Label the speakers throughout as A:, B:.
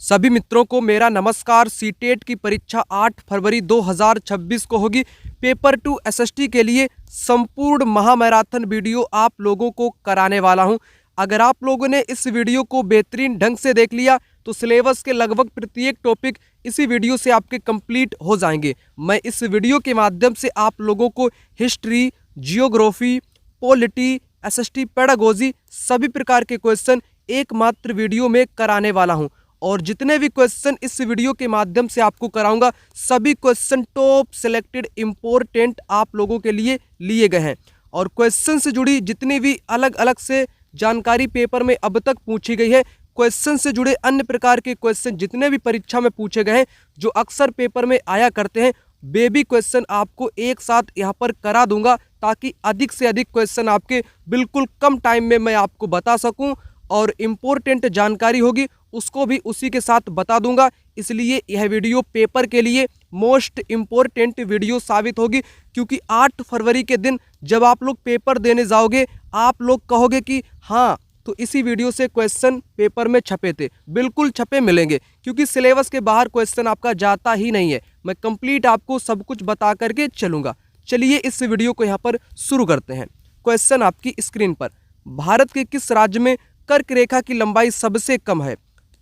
A: सभी मित्रों को मेरा नमस्कार। सीटेट की परीक्षा 8 फरवरी 2026 को होगी। पेपर 2 एसएसटी के लिए संपूर्ण महामैराथन वीडियो आप लोगों को कराने वाला हूं। अगर आप लोगों ने इस वीडियो को बेहतरीन ढंग से देख लिया तो सिलेबस के लगभग प्रत्येक टॉपिक इसी वीडियो से आपके कंप्लीट हो जाएंगे। मैं इस वीडियो के माध्यम से आप लोगों को history, geography, polity, SST, pedagogy सभी प्रकार के क्वेश्चन एकमात्र वीडियो में कराने वाला हूं। और जितने भी क्वेश्चन इस वीडियो के माध्यम से आपको कराऊंगा सभी क्वेश्चन टॉप सिलेक्टेड इंपॉर्टेंट आप लोगों के लिए लिए गए हैं। और क्वेश्चन से जुड़ी जितनी भी अलग अलग से जानकारी पेपर में अब तक पूछी गई है, क्वेश्चन से जुड़े अन्य प्रकार के क्वेश्चन जितने भी परीक्षा में पूछे गए हैं जो अक्सर पेपर में आया करते हैं, बेबी क्वेश्चन आपको एक साथ यहाँ पर करा दूंगा ताकि अधिक से अधिक क्वेश्चन आपके बिल्कुल कम टाइम में मैं आपको बता सकूं और इम्पोर्टेंट जानकारी होगी उसको भी उसी के साथ बता दूंगा। इसलिए यह वीडियो पेपर के लिए मोस्ट इम्पोर्टेंट वीडियो साबित होगी, क्योंकि 8 फरवरी के दिन जब आप लोग पेपर देने जाओगे आप लोग कहोगे कि हाँ तो इसी वीडियो से क्वेश्चन पेपर में छपे थे। बिल्कुल छपे मिलेंगे, क्योंकि सिलेबस के बाहर क्वेश्चन आपका जाता ही नहीं है। मैं कंप्लीट आपको सब कुछ बता करके चलूँगा। चलिए इस वीडियो को यहाँ पर शुरू करते हैं। क्वेश्चन आपकी स्क्रीन पर, भारत के किस राज्य में कर्क रेखा की लंबाई सबसे कम है?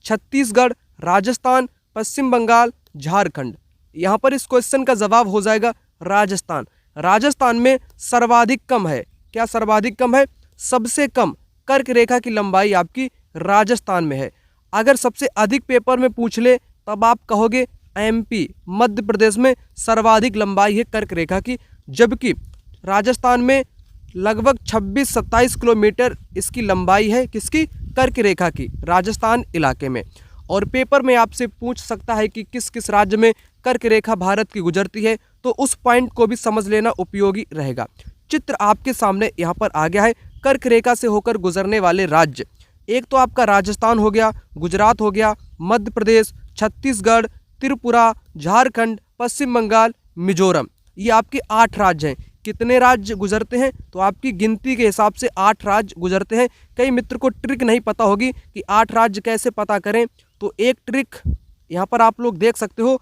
A: छत्तीसगढ़, राजस्थान, पश्चिम बंगाल, झारखंड। यहाँ पर इस क्वेश्चन का जवाब हो जाएगा राजस्थान। राजस्थान में सर्वाधिक कम है। क्या सर्वाधिक कम है? सबसे कम कर्क रेखा की लंबाई आपकी राजस्थान में है। अगर सबसे अधिक पेपर में पूछ ले तब आप कहोगे एमपी, मध्य प्रदेश में सर्वाधिक लंबाई है कर्क रेखा की, जबकि राजस्थान में लगभग 26-27 किलोमीटर इसकी लंबाई है। किसकी? कर्क रेखा की, राजस्थान इलाके में। और पेपर में आपसे पूछ सकता है कि किस किस राज्य में कर्क रेखा भारत की गुजरती है, तो उस पॉइंट को भी समझ लेना उपयोगी रहेगा। चित्र आपके सामने यहाँ पर आ गया है। कर्क रेखा से होकर गुजरने वाले राज्य, एक तो आपका राजस्थान हो गया, गुजरात हो गया, मध्य प्रदेश, छत्तीसगढ़, त्रिपुरा, झारखंड, पश्चिम बंगाल, मिजोरम। ये आपके 8 राज्य हैं। कितने राज्य गुजरते हैं? तो आपकी गिनती के हिसाब से 8 राज्य गुजरते हैं। कई मित्र को ट्रिक नहीं पता होगी कि 8 राज्य कैसे पता करें, तो एक ट्रिक यहाँ पर आप लोग देख सकते हो।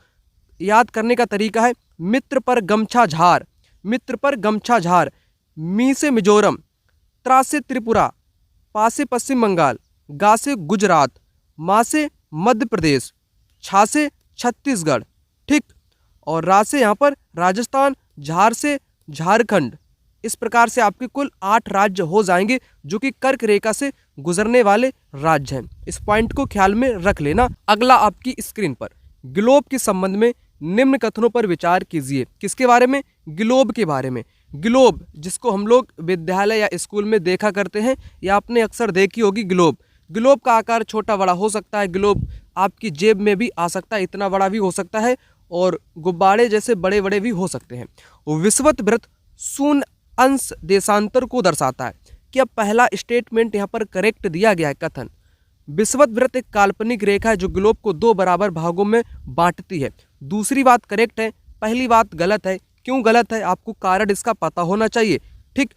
A: याद करने का तरीका है मित्र पर गमछा झार, मित्र पर गमछा झार, मी से मिजोरम, त्रा से त्रिपुरा, पा से पश्चिम बंगाल, गा से गुजरात, मा से मध्य प्रदेश, छा से छत्तीसगढ़, ठीक, और रा से यहाँ पर राजस्थान, झार से झारखंड। इस प्रकार से आपके कुल 8 राज्य हो जाएंगे जो कि कर्क रेखा से गुजरने वाले राज्य हैं। इस पॉइंट को ख्याल में रख लेना। अगला आपकी स्क्रीन पर, ग्लोब के संबंध में निम्न कथनों पर विचार कीजिए। किसके बारे में? ग्लोब के बारे में। ग्लोब जिसको हम लोग विद्यालय या स्कूल में देखा करते हैं या आपने अक्सर देखी होगी ग्लोब। ग्लोब का आकार छोटा बड़ा हो सकता है। ग्लोब आपकी जेब में भी आ सकता है, इतना बड़ा भी हो सकता है, और गुब्बारे जैसे बड़े बड़े भी हो सकते हैं। विषुवत वृत्त शून्य अंश देशांतर को दर्शाता है। क्या पहला स्टेटमेंट यहाँ पर करेक्ट दिया गया है? कथन, विषुवत वृत्त एक काल्पनिक रेखा है जो ग्लोब को 2 बराबर भागों में बांटती है। दूसरी बात करेक्ट है, पहली बात गलत है। क्यों गलत है? आपको कारण इसका पता होना चाहिए, ठीक।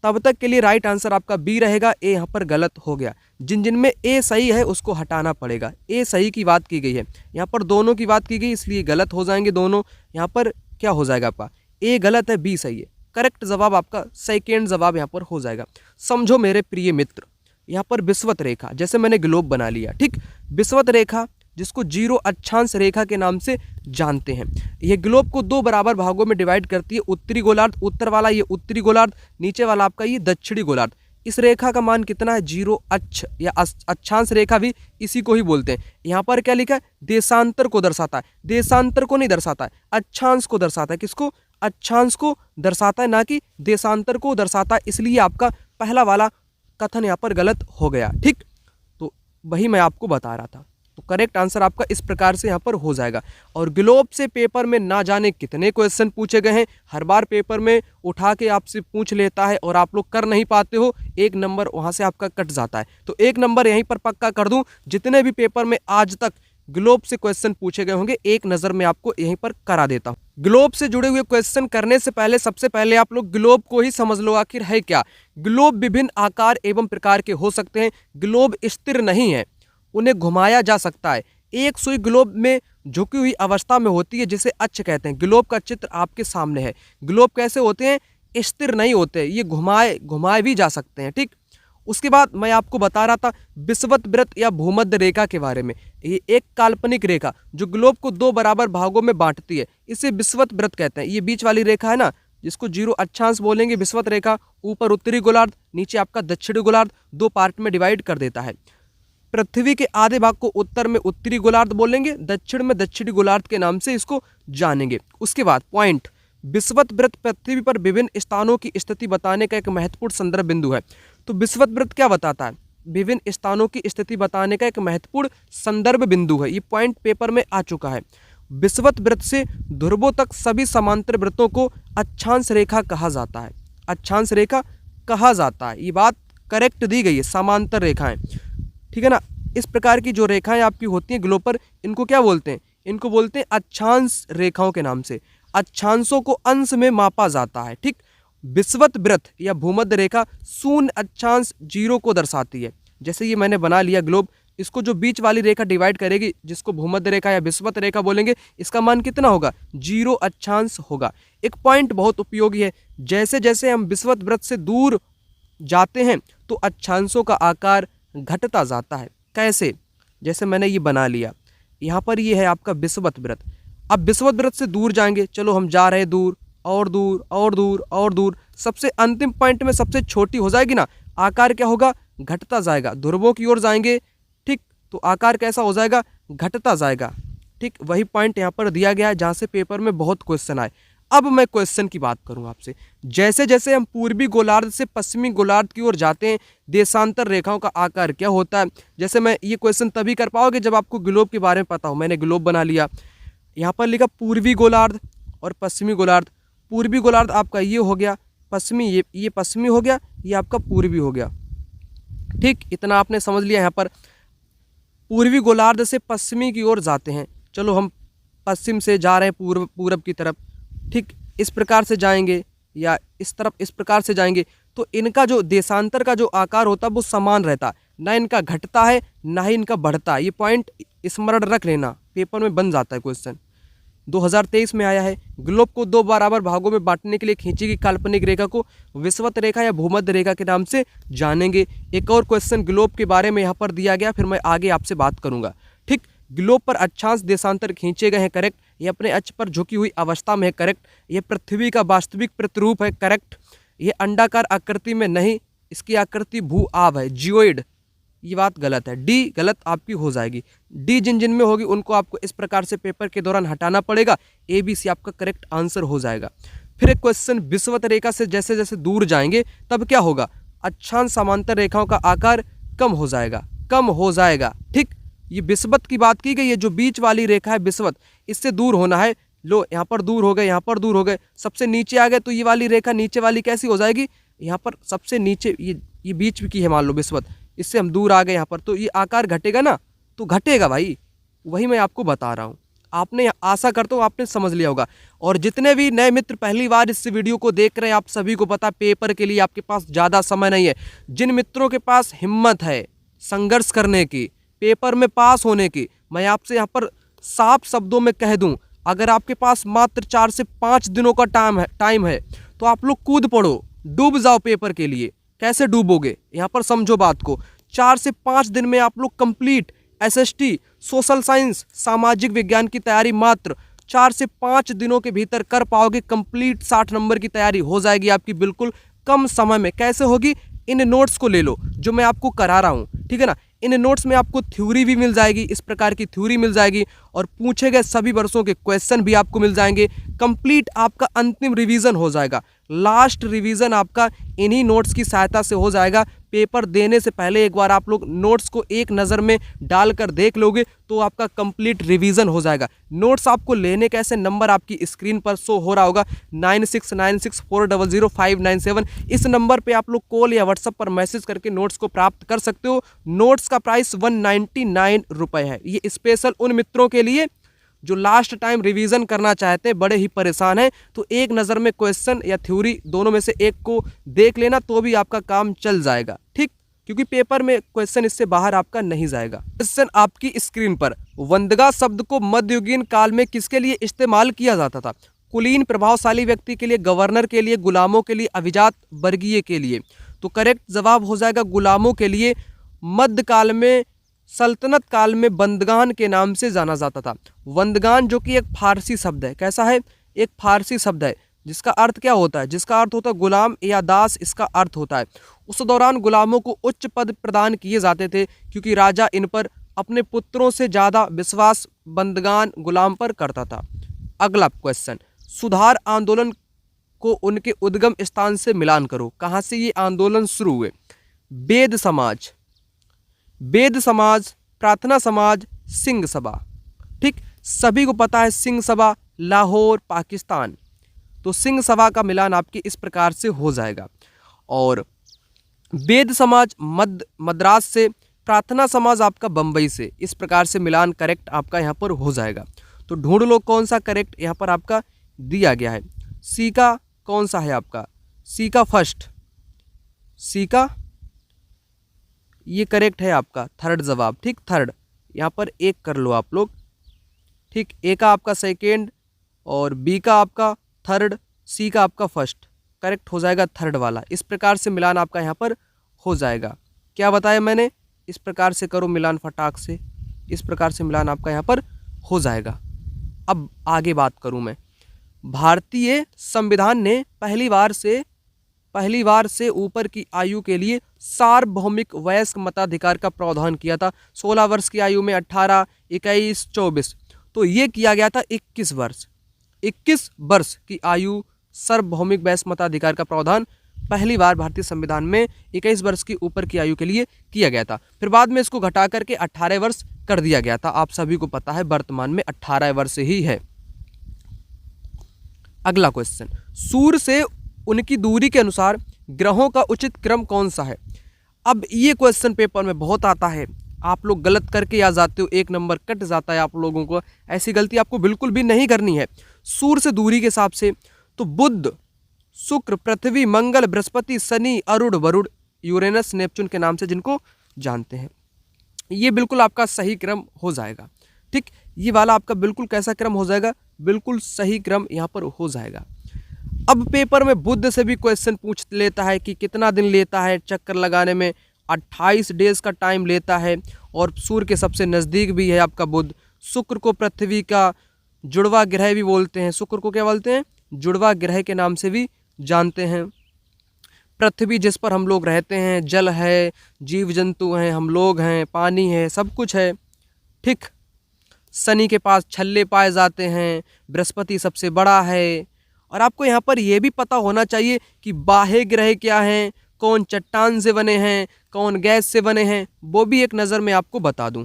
A: तब तक के लिए राइट आंसर आपका बी रहेगा। ए यहाँ पर गलत हो गया। जिन जिन में ए सही है उसको हटाना पड़ेगा। ए सही की बात की गई है, यहाँ पर दोनों की बात की गई, इसलिए गलत हो जाएंगे दोनों। यहाँ पर क्या हो जाएगा आपका? ए गलत है, बी सही है। करेक्ट जवाब आपका सेकेंड जवाब यहाँ पर हो जाएगा। समझो मेरे प्रिय मित्र, यहाँ पर विषुवत रेखा, जैसे मैंने ग्लोब बना लिया, ठीक। विषुवत रेखा जिसको 0 अक्षांश रेखा के नाम से जानते हैं, यह ग्लोब को 2 बराबर भागों में डिवाइड करती है। उत्तरी गोलार्ध, उत्तर वाला ये उत्तरी गोलार्ध, नीचे वाला आपका ये दक्षिणी गोलार्ध। इस रेखा का मान कितना है? 0 अक्ष या अक्षांश रेखा भी इसी को ही बोलते हैं। यहाँ पर क्या लिखा है? देशांतर को दर्शाता है। देशांतर को नहीं दर्शाता है, अक्षांश को दर्शाता है। किसको? अक्षांश को दर्शाता है, ना कि देशांतर को दर्शाता है। इसलिए आपका पहला वाला कथन यहाँ पर गलत हो गया, ठीक। तो वही मैं आपको बता रहा था। तो करेक्ट आंसर आपका इस प्रकार से यहाँ पर हो जाएगा। और ग्लोब से पेपर में ना जाने कितने क्वेश्चन पूछे गए हैं। हर बार पेपर में उठा के आपसे पूछ लेता है और आप लोग कर नहीं पाते हो, 1 नंबर वहाँ से आपका कट जाता है। तो 1 नंबर यहीं पर पक्का कर दूं। जितने भी पेपर में आज तक ग्लोब से क्वेश्चन पूछे गए होंगे, एक नज़र में आपको यहीं पर करा देता हूँ। ग्लोब से जुड़े हुए क्वेश्चन करने से पहले सबसे पहले आप लोग ग्लोब को ही समझ लो आखिर है क्या। ग्लोब विभिन्न आकार एवं प्रकार के हो सकते हैं। ग्लोब स्थिर नहीं है, उन्हें घुमाया जा सकता है। एक सुई ग्लोब में झुकी हुई अवस्था में होती है, जिसे अक्ष कहते हैं। ग्लोब का चित्र आपके सामने है। ग्लोब कैसे होते हैं? स्थिर नहीं होते, ये घुमाए भी जा सकते हैं। ठीक, उसके बाद मैं आपको बता रहा था विषुवत वृत्त या भूमध्य रेखा के बारे में। ये एक काल्पनिक रेखा जो ग्लोब को दो बराबर भागों में बांटती है, इसे विषुवत वृत्त कहते हैं। ये बीच वाली रेखा है ना, जिसको 0 अक्षांश बोलेंगे, विषुवत रेखा, ऊपर उत्तरी गोलार्ध, नीचे आपका दक्षिणी गोलार्ध, दो पार्ट में डिवाइड कर देता है। पृथ्वी के आधे भाग को उत्तर में उत्तरी गोलार्ध बोलेंगे, दक्षिण में दक्षिणी गोलार्ध के नाम से इसको जानेंगे। उसके बाद पॉइंट, विषुवत वृत्त पृथ्वी पर विभिन्न स्थानों की स्थिति बताने का एक महत्वपूर्ण संदर्भ बिंदु है। तो विषुवत वृत्त क्या बताता है? विभिन्न स्थानों की स्थिति बताने का एक महत्वपूर्ण संदर्भ बिंदु है। ये पॉइंट पेपर में आ चुका है। विषुवत वृत्त से ध्रुवों तक सभी समांतर वृत्तों को अक्षांश रेखा कहा जाता है। अक्षांश रेखा कहा जाता है, ये बात करेक्ट दी गई है। समांतर रेखाएं, ठीक है ना। इस प्रकार की जो रेखाएं आपकी होती हैं ग्लोब पर, इनको क्या बोलते हैं? इनको बोलते हैं अक्षांश रेखाओं के नाम से। अक्षांशों को अंश में मापा जाता है। ठीक, विषुवत वृत्त या भूमध्य रेखा शून्य अक्षांश 0 को दर्शाती है। जैसे ये मैंने बना लिया ग्लोब, इसको जो बीच वाली रेखा डिवाइड करेगी, जिसको भूमध्य रेखा या विषुवत रेखा बोलेंगे, इसका मान कितना होगा? 0 अक्षांश होगा। एक पॉइंट बहुत उपयोगी है, जैसे जैसे हम विषुवत वृत्त से दूर जाते हैं तो अक्षांशों का आकार घटता जाता है। कैसे? जैसे मैंने ये बना लिया, यहाँ पर ये है आपका विषुवत वृत्त। अब विषुवत वृत्त से दूर जाएंगे, चलो हम जा रहे हैं दूर और दूर और दूर और दूर, सबसे अंतिम पॉइंट में सबसे छोटी हो जाएगी ना, आकार क्या होगा? घटता जाएगा। ध्रुवों की ओर जाएंगे, ठीक, तो आकार कैसा हो जाएगा? घटता जाएगा। ठीक, वही पॉइंट यहाँ पर दिया गया है जहाँ से पेपर में बहुत क्वेश्चन आए। अब मैं क्वेश्चन की बात करूँ आपसे, जैसे जैसे हम पूर्वी गोलार्ध से पश्चिमी गोलार्ध की ओर जाते हैं, देशांतर रेखाओं का आकार क्या होता है? जैसे मैं ये क्वेश्चन तभी कर पाओगे जब आपको ग्लोब के बारे में पता हो। मैंने ग्लोब बना लिया, यहाँ पर लिखा पूर्वी गोलार्ध और पश्चिमी गोलार्ध। पूर्वी गोलार्ध आपका ये हो गया, पश्चिमी ये पश्चिमी हो गया, ये आपका पूर्वी हो गया। ठीक, इतना आपने समझ लिया। यहाँ पर पूर्वी गोलार्ध से पश्चिमी की ओर जाते हैं, चलो हम पश्चिम से जा रहे हैं पूरब की तरफ। ठीक, इस प्रकार से जाएंगे या इस तरफ इस प्रकार से जाएंगे, तो इनका जो देशांतर का जो आकार होता है वो समान रहता है, ना इनका घटता है ना ही इनका बढ़ता है। ये पॉइंट स्मरण रख लेना, पेपर में बन जाता है क्वेश्चन। 2023 में आया है। ग्लोब को दो बराबर भागों में बांटने के लिए खींची गई काल्पनिक रेखा को विषुवत रेखा या भूमध्य रेखा के नाम से जानेंगे। एक और क्वेश्चन ग्लोब के बारे में यहाँ पर दिया गया, फिर मैं आगे आपसे बात करूँगा। ठीक, ग्लोब पर अक्षांश देशांतर खींचे गए हैं, करेक्ट। ये अपने अक्ष पर झुकी हुई अवस्था में है, करेक्ट। ये पृथ्वी का वास्तविक प्रतिरूप है, करेक्ट। ये अंडाकार आकृति में नहीं, इसकी आकृति भू आव है, जियोइड। ये बात गलत है, डी गलत आपकी हो जाएगी। डी जिन जिन में होगी उनको आपको इस प्रकार से पेपर के दौरान हटाना पड़ेगा। ए बी सी आपका करेक्ट आंसर हो जाएगा। फिर एक क्वेश्चन, विषुवत रेखा से जैसे जैसे दूर जाएंगे तब क्या होगा? अक्षांश समांतर रेखाओं का आकार कम हो जाएगा। ठीक, ये विषुवत की बात की गई है, जो बीच वाली रेखा है विषुवत, इससे दूर होना है। लो, यहाँ पर दूर हो गए, यहाँ पर दूर हो गए, सबसे नीचे आ गए, तो ये वाली रेखा नीचे वाली कैसी हो जाएगी? यहाँ पर सबसे नीचे ये बीच की है, मान लो विषुवत, इससे हम दूर आ गए यहाँ पर, तो ये आकार घटेगा ना, तो घटेगा भाई। वही मैं आपको बता रहा हूँ। आपने, आशा करता हूँ आपने समझ लिया होगा। और जितने भी नए मित्र पहली बार इस वीडियो को देख रहे हैं, आप सभी को पता, पेपर के लिए आपके पास ज़्यादा समय नहीं है। जिन मित्रों के पास हिम्मत है संघर्ष करने की, पेपर में पास होने की, मैं आपसे यहाँ पर साफ शब्दों में कह दूँ, अगर आपके पास मात्र 4 से 5 दिनों का टाइम है तो आप लोग कूद पड़ो, डूब जाओ पेपर के लिए। कैसे डूबोगे? यहाँ पर समझो बात को। 4 से 5 दिन में आप लोग कंप्लीट एसएसटी, सोशल साइंस, सामाजिक विज्ञान की तैयारी मात्र 4 से 5 दिनों के भीतर कर पाओगे। कंप्लीट 60 नंबर की तैयारी हो जाएगी आपकी बिल्कुल कम समय में। कैसे होगी? इन नोट्स को ले लो जो मैं आपको करा रहा हूँ, ठीक है ना। इन नोट्स में आपको थ्योरी भी मिल जाएगी, इस प्रकार की थ्योरी मिल जाएगी, और पूछे गए सभी वर्षों के क्वेश्चन भी आपको मिल जाएंगे। कंप्लीट आपका अंतिम रिवीजन हो जाएगा, लास्ट रिवीजन आपका इन्हीं नोट्स की सहायता से हो जाएगा। पेपर देने से पहले एक बार आप लोग नोट्स को एक नज़र में डालकर देख लोगे तो आपका कंप्लीट रिवीजन हो जाएगा। नोट्स आपको लेने कैसे, नंबर आपकी स्क्रीन पर शो हो रहा होगा, 9696400597। इस नंबर पे आप लोग कॉल या व्हाट्सएप पर मैसेज करके नोट्स को प्राप्त कर सकते हो। नोट्स का प्राइस 199 रुपये है। ये स्पेशल उन मित्रों के लिए जो लास्ट टाइम रिवीजन करना चाहते हैं, बड़े ही परेशान हैं, तो एक नज़र में क्वेश्चन या थ्योरी दोनों में से एक को देख लेना तो भी आपका काम चल जाएगा। ठीक, क्योंकि पेपर में क्वेश्चन इससे बाहर आपका नहीं जाएगा। क्वेश्चन आपकी स्क्रीन पर, वंदगा शब्द को मध्ययुगीन काल में किसके लिए इस्तेमाल किया जाता था? कुलीन, प्रभावशाली व्यक्ति के लिए, गवर्नर के लिए, गुलामों के लिए, अभिजात वर्गीय के लिए। तो करेक्ट जवाब हो जाएगा गुलामों के लिए। मध्यकाल में, सल्तनत काल में वंदगान के नाम से जाना जाता था। वंदगान जो कि एक फारसी शब्द है, कैसा है? एक फारसी शब्द है, जिसका अर्थ क्या होता है? जिसका अर्थ होता है गुलाम या दास, इसका अर्थ होता है। उस दौरान गुलामों को उच्च पद प्रदान किए जाते थे क्योंकि राजा इन पर अपने पुत्रों से ज़्यादा विश्वास वंदगान गुलाम पर करता था। अगला क्वेश्चन, सुधार आंदोलन को उनके उद्गम स्थान से मिलान करो। कहाँ से ये आंदोलन शुरू हुए? वेद समाज, वेद समाज, प्रार्थना समाज, सिंह सभा। ठीक, सभी को पता है सिंह सभा लाहौर पाकिस्तान। तो सिंह सभा का मिलान आपके इस प्रकार से हो जाएगा। और वेद समाज मद्रास से, प्रार्थना समाज आपका बम्बई से। इस प्रकार से मिलान करेक्ट आपका यहाँ पर हो जाएगा। तो ढूंढ लो कौन सा करेक्ट यहाँ पर आपका दिया गया है। सी का कौन सा है आपका? सी का फर्स्ट, सी का ये करेक्ट है आपका थर्ड जवाब। ठीक, थर्ड यहाँ पर एक कर लो आप लोग। ठीक, ए का आपका सेकेंड और बी का आपका थर्ड, सी का आपका फर्स्ट। करेक्ट हो जाएगा थर्ड वाला। इस प्रकार से मिलान आपका यहाँ पर हो जाएगा। क्या बताया मैंने? इस प्रकार से करो मिलान फटाक से, इस प्रकार से मिलान आपका यहाँ पर हो जाएगा। अब आगे बात करूँ मैं, भारतीय संविधान ने पहली बार से ऊपर की आयु के लिए सार्वभौमिक वयस्क मताधिकार का प्रावधान किया था। 16 वर्ष की आयु में 18, 21, 24। तो ये किया गया था 21 वर्ष की आयु सार्वभौमिक वयस्क मताधिकार का प्रावधान पहली बार भारतीय संविधान में 21 वर्ष की ऊपर की आयु के लिए किया गया था। फिर बाद में इसको घटा करके 18 वर्ष कर दिया गया था। आप सभी को पता है वर्तमान में 18 वर्ष ही है। अगला क्वेश्चन, सूर्य से उनकी दूरी के अनुसार ग्रहों का उचित क्रम कौन सा है? अब ये क्वेश्चन पेपर में बहुत आता है, आप लोग गलत करके आ जाते हो, 1 नंबर कट जाता है आप लोगों को। ऐसी गलती आपको बिल्कुल भी नहीं करनी है। सूर्य से दूरी के हिसाब से तो बुध, शुक्र, पृथ्वी, मंगल, बृहस्पति, शनि, अरुण, वरुण, यूरेनस, नेपच्यून के नाम से जिनको जानते हैं, ये बिल्कुल आपका सही क्रम हो जाएगा। ठीक, ये वाला आपका बिल्कुल कैसा क्रम हो जाएगा? बिल्कुल सही क्रम यहाँ पर हो जाएगा। अब पेपर में बुध से भी क्वेश्चन पूछ लेता है कि कितना दिन लेता है चक्कर लगाने में। 28 डेज का टाइम लेता है और सूर्य के सबसे नज़दीक भी है आपका बुध। शुक्र को पृथ्वी का जुड़वा ग्रह भी बोलते हैं। शुक्र को क्या बोलते हैं? जुड़वा ग्रह के नाम से भी जानते हैं। पृथ्वी जिस पर हम लोग रहते हैं, जल है, जीव जंतु हैं, हम लोग हैं, पानी है, सब कुछ है। ठीक, शनि के पास छल्ले पाए जाते हैं, बृहस्पति सबसे बड़ा है। और आपको यहाँ पर यह भी पता होना चाहिए कि बाह्य ग्रह क्या हैं, कौन चट्टान से बने हैं, कौन गैस से बने हैं, वो भी एक नज़र में आपको बता दूं।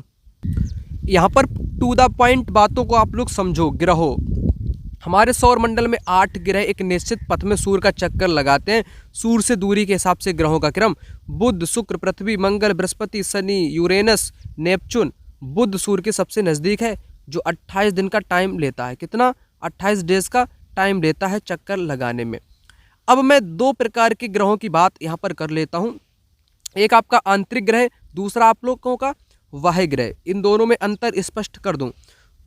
A: यहाँ पर टू द पॉइंट बातों को आप लोग समझो। ग्रहों, हमारे सौर मंडल में 8 ग्रह एक निश्चित पथ में सूर्य का चक्कर लगाते हैं। सूर्य से दूरी के हिसाब से ग्रहों का क्रम, बुध, शुक्र, पृथ्वी, मंगल, बृहस्पति, शनि, यूरेनस, नेपच्यून। बुध सूर्य के सबसे नज़दीक है, जो 28 दिन का टाइम लेता है। कितना? 28 डेज का टाइम लेता है चक्कर लगाने में। अब मैं 2 प्रकार के ग्रहों की बात यहाँ पर कर लेता हूँ। एक आपका आंतरिक ग्रह, दूसरा आप लोगों का बाह्य ग्रह। इन दोनों में अंतर स्पष्ट कर दूँ।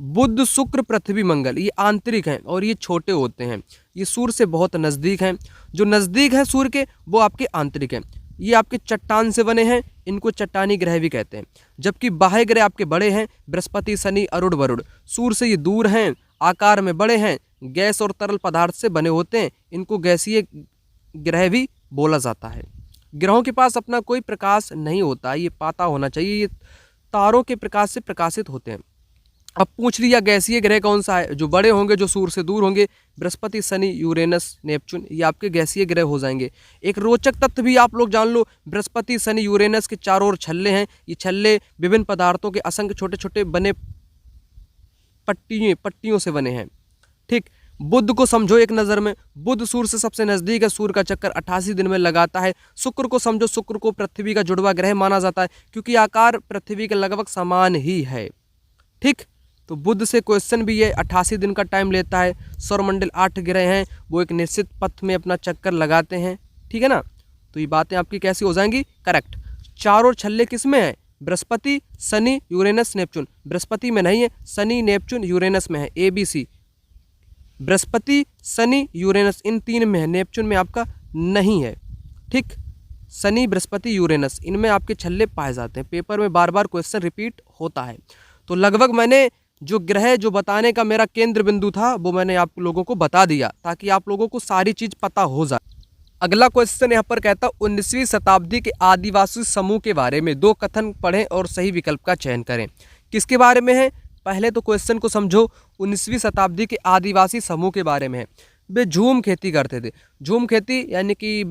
A: बुध, शुक्र, पृथ्वी, मंगल ये आंतरिक हैं और ये छोटे होते हैं। ये सूर्य से बहुत नज़दीक हैं। जो नज़दीक हैं सूर्य के, वो आपके आंतरिक हैं। ये आपके चट्टान से बने हैं, इनको चट्टानी ग्रह भी कहते हैं। जबकि बाह्य ग्रह आपके बड़े हैं, बृहस्पति, शनि, अरुण, वरुण। सूर्य से ये दूर हैं, आकार में बड़े हैं, गैस और तरल पदार्थ से बने होते हैं। इनको गैसीय ग्रह भी बोला जाता है। ग्रहों के पास अपना कोई प्रकाश नहीं होता, ये पता होना चाहिए। ये तारों के प्रकाश से प्रकाशित होते हैं। अब पूछ लिया गैसीय ग्रह कौन सा है? जो बड़े होंगे, जो सूर्य से दूर होंगे, बृहस्पति, शनि, यूरेनस, नेपच्यून, ये आपके गैसीय ग्रह हो जाएंगे। एक रोचक तथ्य भी आप लोग जान लो, बृहस्पति, शनि, यूरेनस के चारों ओर छल्ले हैं। ये छल्ले विभिन्न पदार्थों के असंख्य छोटे छोटे बने पट्टियों से बने हैं। ठीक, बुध को समझो एक नज़र में। बुध सूर्य से सबसे नज़दीक है, सूर्य का चक्कर 88 दिन में लगाता है। शुक्र को समझो, शुक्र को पृथ्वी का जुड़वा ग्रह माना जाता है क्योंकि आकार पृथ्वी के लगभग समान ही है। ठीक, तो बुध से क्वेश्चन भी ये 88 दिन का टाइम लेता है। सौरमंडल 8 ग्रह हैं, वो एक निश्चित पथ में अपना चक्कर लगाते हैं। ठीक है ना? तो ये बातें आपकी कैसी हो जाएंगी? करेक्ट। चारों छल्ले किस में है? बृहस्पति, शनि, यूरेनस, नेपच्यून। बृहस्पति में नहीं है, शनि, नेपच्यून, यूरेनस में है। ABC, बृहस्पति, शनि, यूरेनस इन 3 में है, नेपच्यून में आपका नहीं है। ठीक, शनि, बृहस्पति, यूरेनस इनमें आपके छल्ले पाए जाते हैं। पेपर में बार बार क्वेश्चन रिपीट होता है। तो लगभग मैंने जो ग्रह जो बताने का मेरा केंद्र बिंदु था वो मैंने आप लोगों को बता दिया, ताकि आप लोगों को सारी चीज़ पता हो जाए। अगला क्वेश्चन यहाँ पर कहता 19वीं शताब्दी के आदिवासी समूह के बारे में 2 कथन पढ़ें और सही विकल्प का चयन करें। किसके बारे में है? पहले तो क्वेश्चन को समझो। 19वीं शताब्दी के आदिवासी समूह के बारे में है। वे झूम खेती करते थे। झूम खेती यानी कि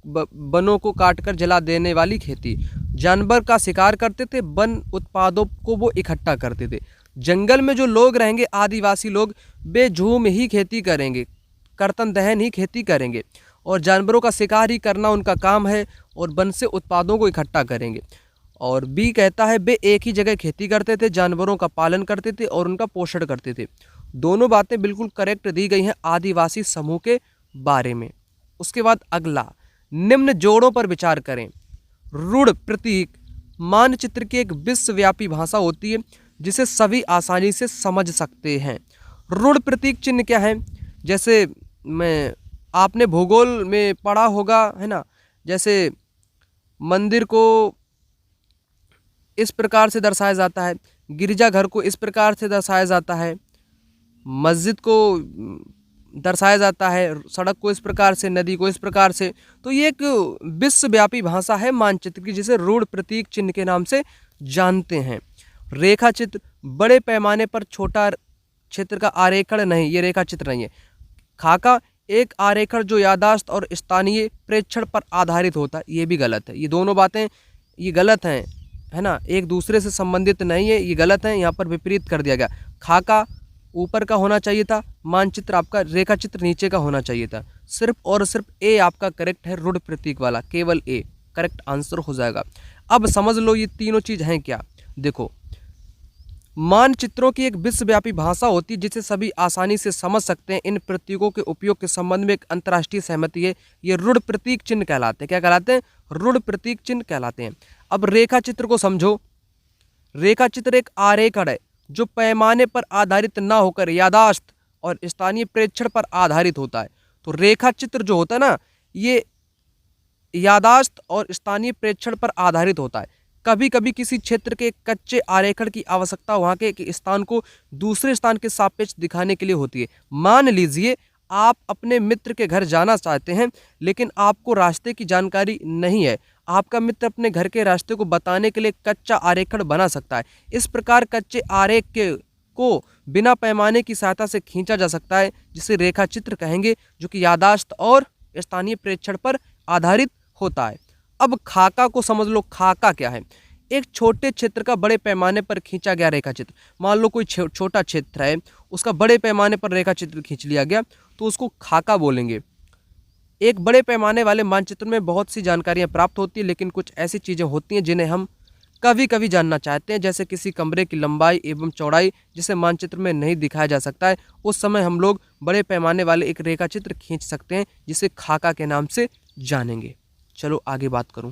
A: वनों को काटकर जला देने वाली खेती। जानवर का शिकार करते थे। वन उत्पादों को वो इकट्ठा करते थे। जंगल में जो लोग रहेंगे आदिवासी लोग, वे झूम ही खेती करेंगे, कर्तन दहन ही खेती करेंगे और जानवरों का शिकार ही करना उनका काम है और वन से उत्पादों को इकट्ठा करेंगे। और बी कहता है वे एक ही जगह खेती करते थे, जानवरों का पालन करते थे और उनका पोषण करते थे। दोनों बातें बिल्कुल करेक्ट दी गई हैं आदिवासी समूह के बारे में। उसके बाद अगला, निम्न जोड़ों पर विचार करें। रूढ़ प्रतीक मानचित्र की एक विश्वव्यापी भाषा होती है जिसे सभी आसानी से समझ सकते हैं। रूढ़ प्रतीक चिन्ह क्या है? जैसे आपने भूगोल में पढ़ा होगा, है ना, जैसे मंदिर को इस प्रकार से दर्शाया जाता है, गिरजाघर को इस प्रकार से दर्शाया जाता है, मस्जिद को दर्शाया जाता है, सड़क को इस प्रकार से, नदी को इस प्रकार से। तो ये एक विश्वव्यापी भाषा है मानचित्र की, जिसे रूढ़ प्रतीक चिन्ह के नाम से जानते हैं। रेखा चित्र बड़े पैमाने पर छोटा क्षेत्र का आरेखण नहीं, ये रेखा चित्र नहीं है। खाका एक आरेखण जो याददाश्त और स्थानीय प्रेक्षण पर आधारित होता है, ये भी गलत है। ये दोनों बातें ये गलत हैं, है ना, एक दूसरे से संबंधित नहीं है, ये गलत है। यहाँ पर विपरीत कर दिया गया। खाका ऊपर का होना चाहिए था, मानचित्र आपका रेखा चित्र नीचे का होना चाहिए था। सिर्फ और सिर्फ ए आपका करेक्ट है, रूढ़ प्रतीक वाला, केवल ए करेक्ट आंसर हो जाएगा। अब समझ लो ये तीनों चीज़ हैं क्या। देखो, मानचित्रों की एक विश्वव्यापी भाषा होती है जिसे सभी आसानी से समझ सकते हैं। इन प्रतीकों के उपयोग के संबंध में एक अंतर्राष्ट्रीय सहमति है। ये रूढ़ प्रतीक चिन्ह कहलाते हैं। क्या कहलाते हैं? रूढ़ प्रतीक चिन्ह कहलाते हैं। अब रेखा चित्र को समझो। रेखा चित्र एक आरेखण है जो पैमाने पर आधारित ना होकर याददाश्त और स्थानीय प्रेक्षण पर आधारित होता है। तो रेखा चित्र जो होता है ना, ये याददाश्त और स्थानीय प्रेक्षण पर आधारित होता है। कभी कभी किसी क्षेत्र के कच्चे आरेखण की आवश्यकता वहाँ के स्थान को दूसरे स्थान के सापेक्ष दिखाने के लिए होती है। मान लीजिए आप अपने मित्र के घर जाना चाहते हैं, लेकिन आपको रास्ते की जानकारी नहीं है। आपका मित्र अपने घर के रास्ते को बताने के लिए कच्चा आरेखण बना सकता है। इस प्रकार कच्चे आरेख को बिना पैमाने की सहायता से खींचा जा सकता है, जिसे रेखा चित्र कहेंगे, जो कि याददाश्त और स्थानीय प्रेक्षण पर आधारित होता है। अब खाका को समझ लो। खाका क्या है? एक छोटे क्षेत्र का बड़े पैमाने पर खींचा गया रेखा चित्र। मान लो कोई छोटा क्षेत्र है, उसका बड़े पैमाने पर रेखा चित्र खींच लिया गया, तो उसको खाका बोलेंगे। एक बड़े पैमाने वाले मानचित्र में बहुत सी जानकारियां प्राप्त होती है, लेकिन कुछ ऐसी चीज़ें होती हैं जिन्हें हम कभी कभी जानना चाहते हैं, जैसे किसी कमरे की लंबाई एवं चौड़ाई, जिसे मानचित्र में नहीं दिखाया जा सकता है। उस समय हम लोग बड़े पैमाने वाले एक रेखा चित्र खींच सकते हैं, जिसे खाका के नाम से जानेंगे। चलो आगे बात करूं।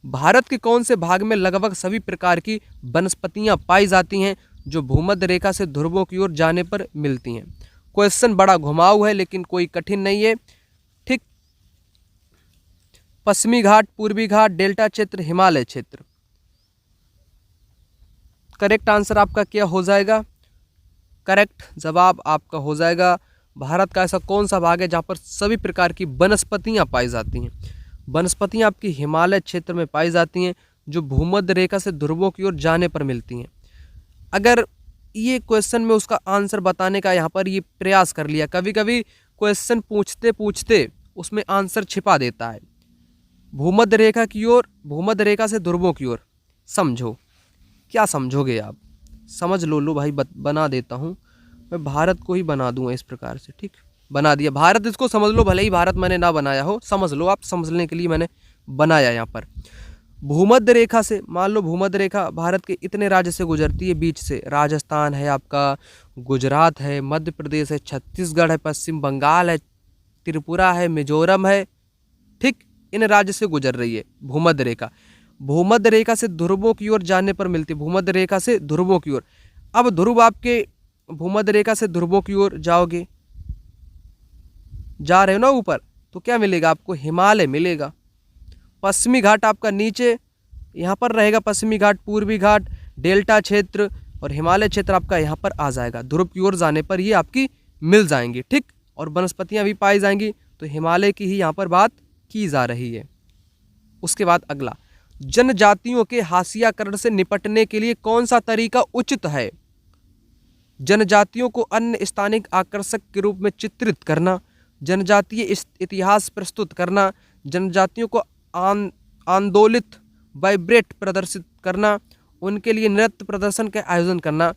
A: भारत के कौन से भाग में लगभग सभी प्रकार की वनस्पतियां पाई जाती हैं जो भूमध्य रेखा से ध्रुवों की ओर जाने पर मिलती हैं? क्वेश्चन बड़ा घुमाऊ है, लेकिन कोई कठिन नहीं है। ठीक, पश्चिमी घाट, पूर्वी घाट, डेल्टा क्षेत्र, हिमालय क्षेत्र। करेक्ट आंसर आपका क्या हो जाएगा? करेक्ट जवाब आपका हो जाएगा, भारत का ऐसा कौन सा भाग है जहाँ पर सभी प्रकार की वनस्पतियाँ पाई जाती हैं? वनस्पतियाँ आपकी हिमालय क्षेत्र में पाई जाती हैं, जो भूमध्य रेखा से ध्रुवों की ओर जाने पर मिलती हैं। अगर ये क्वेश्चन में उसका आंसर बताने का यहाँ पर ये प्रयास कर लिया, कभी कभी क्वेश्चन पूछते पूछते उसमें आंसर छिपा देता है। भूमध्य रेखा की ओर, भूमध्य रेखा से ध्रुवों की ओर, समझो क्या समझोगे आप? समझ लो भाई, बना देता हूँ मैं, भारत को ही बना दूंगा इस प्रकार से। ठीक, बना दिया भारत, इसको समझ लो, भले ही भारत मैंने ना बनाया हो, समझ लो आप, समझने के लिए मैंने बनाया यहाँ पर। भूमध्य रेखा से, मान लो भूमध्य रेखा भारत के इतने राज्य से गुजरती है बीच से। राजस्थान है आपका, गुजरात है, मध्य प्रदेश है, छत्तीसगढ़ है, पश्चिम बंगाल है, त्रिपुरा है, मिजोरम है। ठीक, इन राज्य से गुजर रही है भूमध्य रेखा। भूमध्य रेखा से ध्रुवों की ओर जाने पर मिलती है, भूमध्य रेखा से ध्रुवों की ओर। अब ध्रुव आपके भूमध्य रेखा से ध्रुवों की ओर जाओगे, जा रहे हो ना ऊपर, तो क्या मिलेगा आपको? हिमालय मिलेगा। पश्चिमी घाट आपका नीचे यहाँ पर रहेगा, पश्चिमी घाट, पूर्वी घाट, डेल्टा क्षेत्र और हिमालय क्षेत्र आपका यहाँ पर आ जाएगा। ध्रुव की ओर जाने पर ये आपकी मिल जाएंगी, ठीक। और वनस्पतियाँ भी पाई जाएंगी, तो हिमालय की ही यहाँ पर बात की जा रही है। उसके बाद अगला, जनजातियों के हाशियाकरण से निपटने के लिए कौन सा तरीका उचित है? जनजातियों को अन्य स्थानिक आकर्षक के रूप में चित्रित करना, जनजातीय इतिहास प्रस्तुत करना, जनजातियों को आंदोलित वाइब्रेट प्रदर्शित करना, उनके लिए नृत्य प्रदर्शन का आयोजन करना।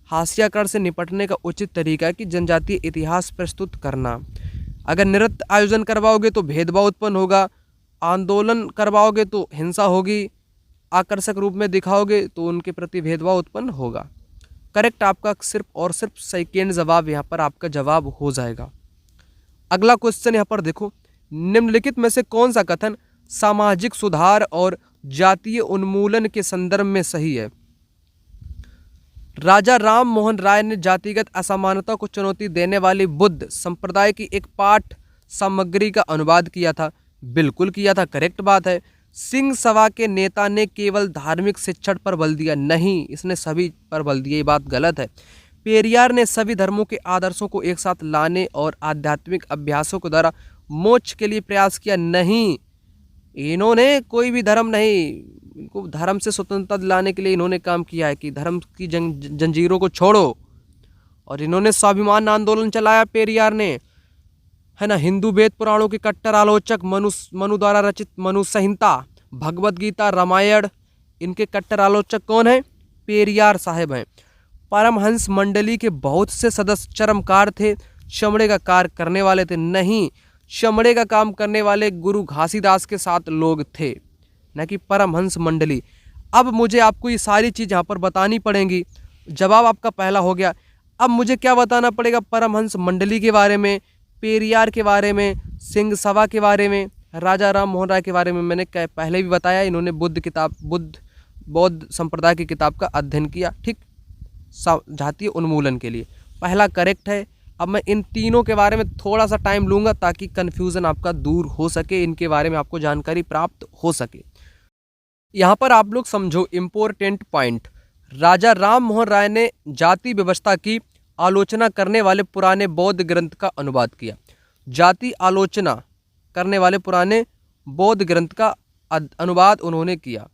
A: हाशियाकरण से निपटने का उचित तरीका है कि जनजातीय इतिहास प्रस्तुत करना। अगर नृत्य आयोजन करवाओगे तो भेदभाव उत्पन्न होगा, आंदोलन करवाओगे तो हिंसा होगी, आकर्षक रूप में दिखाओगे तो उनके प्रति भेदभाव उत्पन्न होगा। करेक्ट आपका सिर्फ और सिर्फ सेकेंड जवाब यहाँ पर आपका जवाब हो जाएगा। अगला क्वेश्चन यहाँ पर देखो, निम्नलिखित में से कौन सा कथन सामाजिक सुधार और जातीय उन्मूलन के संदर्भ में सही है? राजा राम मोहन राय ने जातिगत असमानता को चुनौती देने वाली बुद्ध संप्रदाय की एक पाठ सामग्री का अनुवाद किया था। बिल्कुल किया था, करेक्ट बात है। सिंह सभा के नेता ने केवल धार्मिक शिक्षण पर बल दिया, नहीं, इसने सभी पर बल दिया, ये बात गलत है। पेरियार ने सभी धर्मों के आदर्शों को एक साथ लाने और आध्यात्मिक अभ्यासों के द्वारा मोक्ष के लिए प्रयास किया, नहीं, इन्होंने कोई भी धर्म नहीं, इनको धर्म से स्वतंत्रता दिलाने के लिए इन्होंने काम किया है कि धर्म की जंजीरों को छोड़ो। और इन्होंने स्वाभिमान आंदोलन चलाया पेरियार ने, है ना। हिंदू वेद पुराणों के कट्टर आलोचक, मनु द्वारा रचित मनु संहिता, भगवत गीता, रामायण, इनके कट्टर आलोचक कौन है? पेरियार साहब हैं। परमहंस मंडली के बहुत से सदस्य चरमकार थे, चमड़े का कार्य करने वाले थे, नहीं, चमड़े का काम करने वाले गुरु घासीदास के साथ लोग थे, न कि परमहंस मंडली। अब मुझे आपको ये सारी चीज़ यहाँ पर बतानी पड़ेंगी। जवाब आपका पहला हो गया। अब मुझे क्या बताना पड़ेगा? परमहंस मंडली के बारे में, पेरियार के बारे में, सिंह सभा के बारे में, राजा राम मोहन राय के बारे में। मैंने पहले भी बताया, इन्होंने बौद्ध संप्रदाय की किताब का अध्ययन किया, ठीक, जातीय उन्मूलन के लिए। पहला करेक्ट है। अब मैं इन तीनों के बारे में थोड़ा सा टाइम लूँगा ताकि कन्फ्यूज़न आपका दूर हो सके, इनके बारे में आपको जानकारी प्राप्त हो सके। यहाँ पर आप लोग समझो इम्पोर्टेंट पॉइंट। राजा राम मोहन राय ने जाति व्यवस्था की आलोचना करने वाले पुराने बौद्ध ग्रंथ का अनुवाद किया। जाति आलोचना करने वाले पुराने बौद्ध ग्रंथ का अनुवाद उन्होंने किया।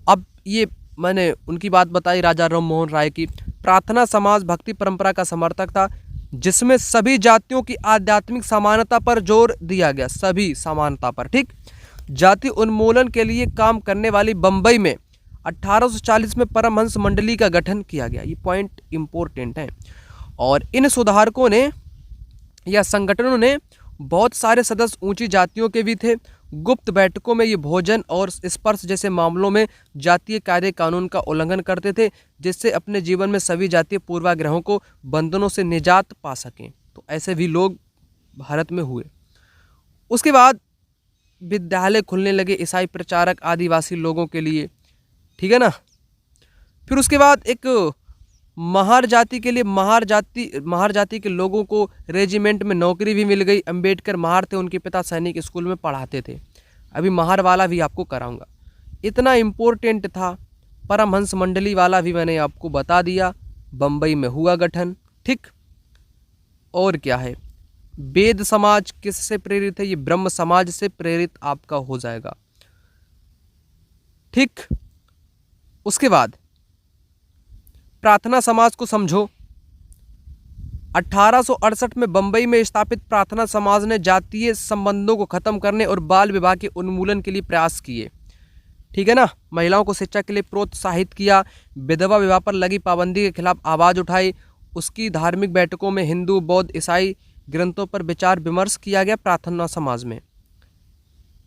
A: अब ये मैंने उनकी बात बताई, राजा राम मोहन राय की। प्रार्थना समाज भक्ति परंपरा का समर्थक था, जिसमें सभी जातियों की आध्यात्मिक समानता पर जोर दिया गया, सभी समानता पर, ठीक। जाति उन्मूलन के लिए काम करने वाली बंबई में 1840 में परमहंस मंडली का गठन किया गया। ये पॉइंट इंपॉर्टेंट है। और इन सुधारकों ने या संगठनों ने बहुत सारे सदस्य ऊंची जातियों के भी थे। गुप्त बैठकों में ये भोजन और स्पर्श जैसे मामलों में जातीय कायदे कानून का उल्लंघन करते थे, जिससे अपने जीवन में सभी जातीय पूर्वाग्रहों को बंधनों से निजात पा सकें। तो ऐसे भी लोग भारत में हुए। उसके बाद विद्यालय खुलने लगे ईसाई प्रचारक आदिवासी लोगों के लिए, ठीक है ना। फिर उसके बाद एक महार जाति के लिए महार जाति के लोगों को रेजिमेंट में नौकरी भी मिल गई। अंबेडकर महार थे, उनके पिता सैनिक स्कूल में पढ़ाते थे। अभी महार वाला भी आपको कराऊंगा, इतना इम्पोर्टेंट था। परमहंस मंडली वाला भी मैंने आपको बता दिया, बम्बई में हुआ गठन, ठीक। और क्या है, वेद समाज किससे प्रेरित है? ये ब्रह्म समाज से प्रेरित आपका हो जाएगा, ठीक। उसके बाद प्रार्थना समाज को समझो। 1868 में बंबई में स्थापित प्रार्थना समाज ने जातीय संबंधों को खत्म करने और बाल विवाह के उन्मूलन के लिए प्रयास किए, ठीक है ना। महिलाओं को शिक्षा के लिए प्रोत्साहित किया, विधवा विवाह पर लगी पाबंदी के खिलाफ आवाज उठाई। उसकी धार्मिक बैठकों में हिंदू बौद्ध ईसाई ग्रंथों पर विचार विमर्श किया गया प्रार्थना समाज में।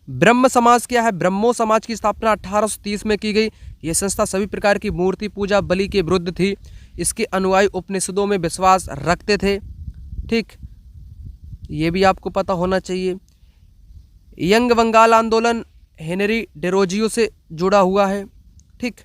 A: ब्रह्म समाज क्या है? ब्रह्मो समाज की स्थापना 1830 में की गई। यह संस्था सभी प्रकार की मूर्ति पूजा बलि के विरुद्ध थी। इसके अनुयायी उपनिषदों में विश्वास रखते थे, ठीक, ये भी आपको पता होना चाहिए। यंग बंगाल आंदोलन हेनरी डेरोजियो से जुड़ा हुआ है। ठीक,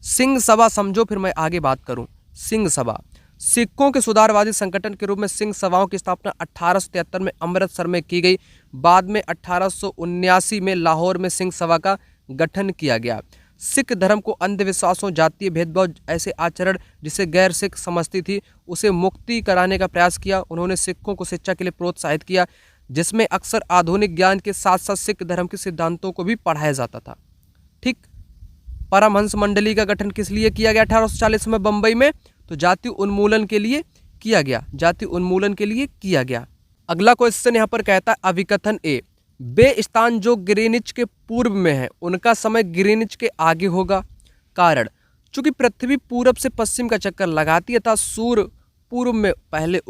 A: सिंह सभा समझो, फिर मैं आगे बात करूं। सिंह सभा सिखों के सुधारवादी संगठन के रूप में सिंह सभाओं की स्थापना 1873 में अमृतसर में की गई। बाद में 1879 में लाहौर में सिंह सभा का गठन किया गया। सिख धर्म को अंधविश्वासों, जातीय भेदभाव, ऐसे आचरण जिसे गैर सिख समझती थी, उसे मुक्ति कराने का प्रयास किया। उन्होंने सिखों को शिक्षा के लिए प्रोत्साहित किया, जिसमें अक्सर आधुनिक ज्ञान के साथ साथ सिख धर्म के सिद्धांतों को भी पढ़ाया जाता था। ठीक, परमहंस मंडली का गठन किस लिए किया गया 1840 में बंबई में? तो जाति उन्मूलन के लिए किया गया, जाति उन्मूलन के लिए किया गया। अगला क्वेश्चन यहाँ पर कहता है अभिकथन ए, वे स्थान जो ग्रीनिच के पूर्व में है उनका समय ग्रीनिच के आगे होगा। कारण, चूंकि पृथ्वी पूरब से पश्चिम का चक्कर लगाती है तथा सूर्य पूर्व में पहले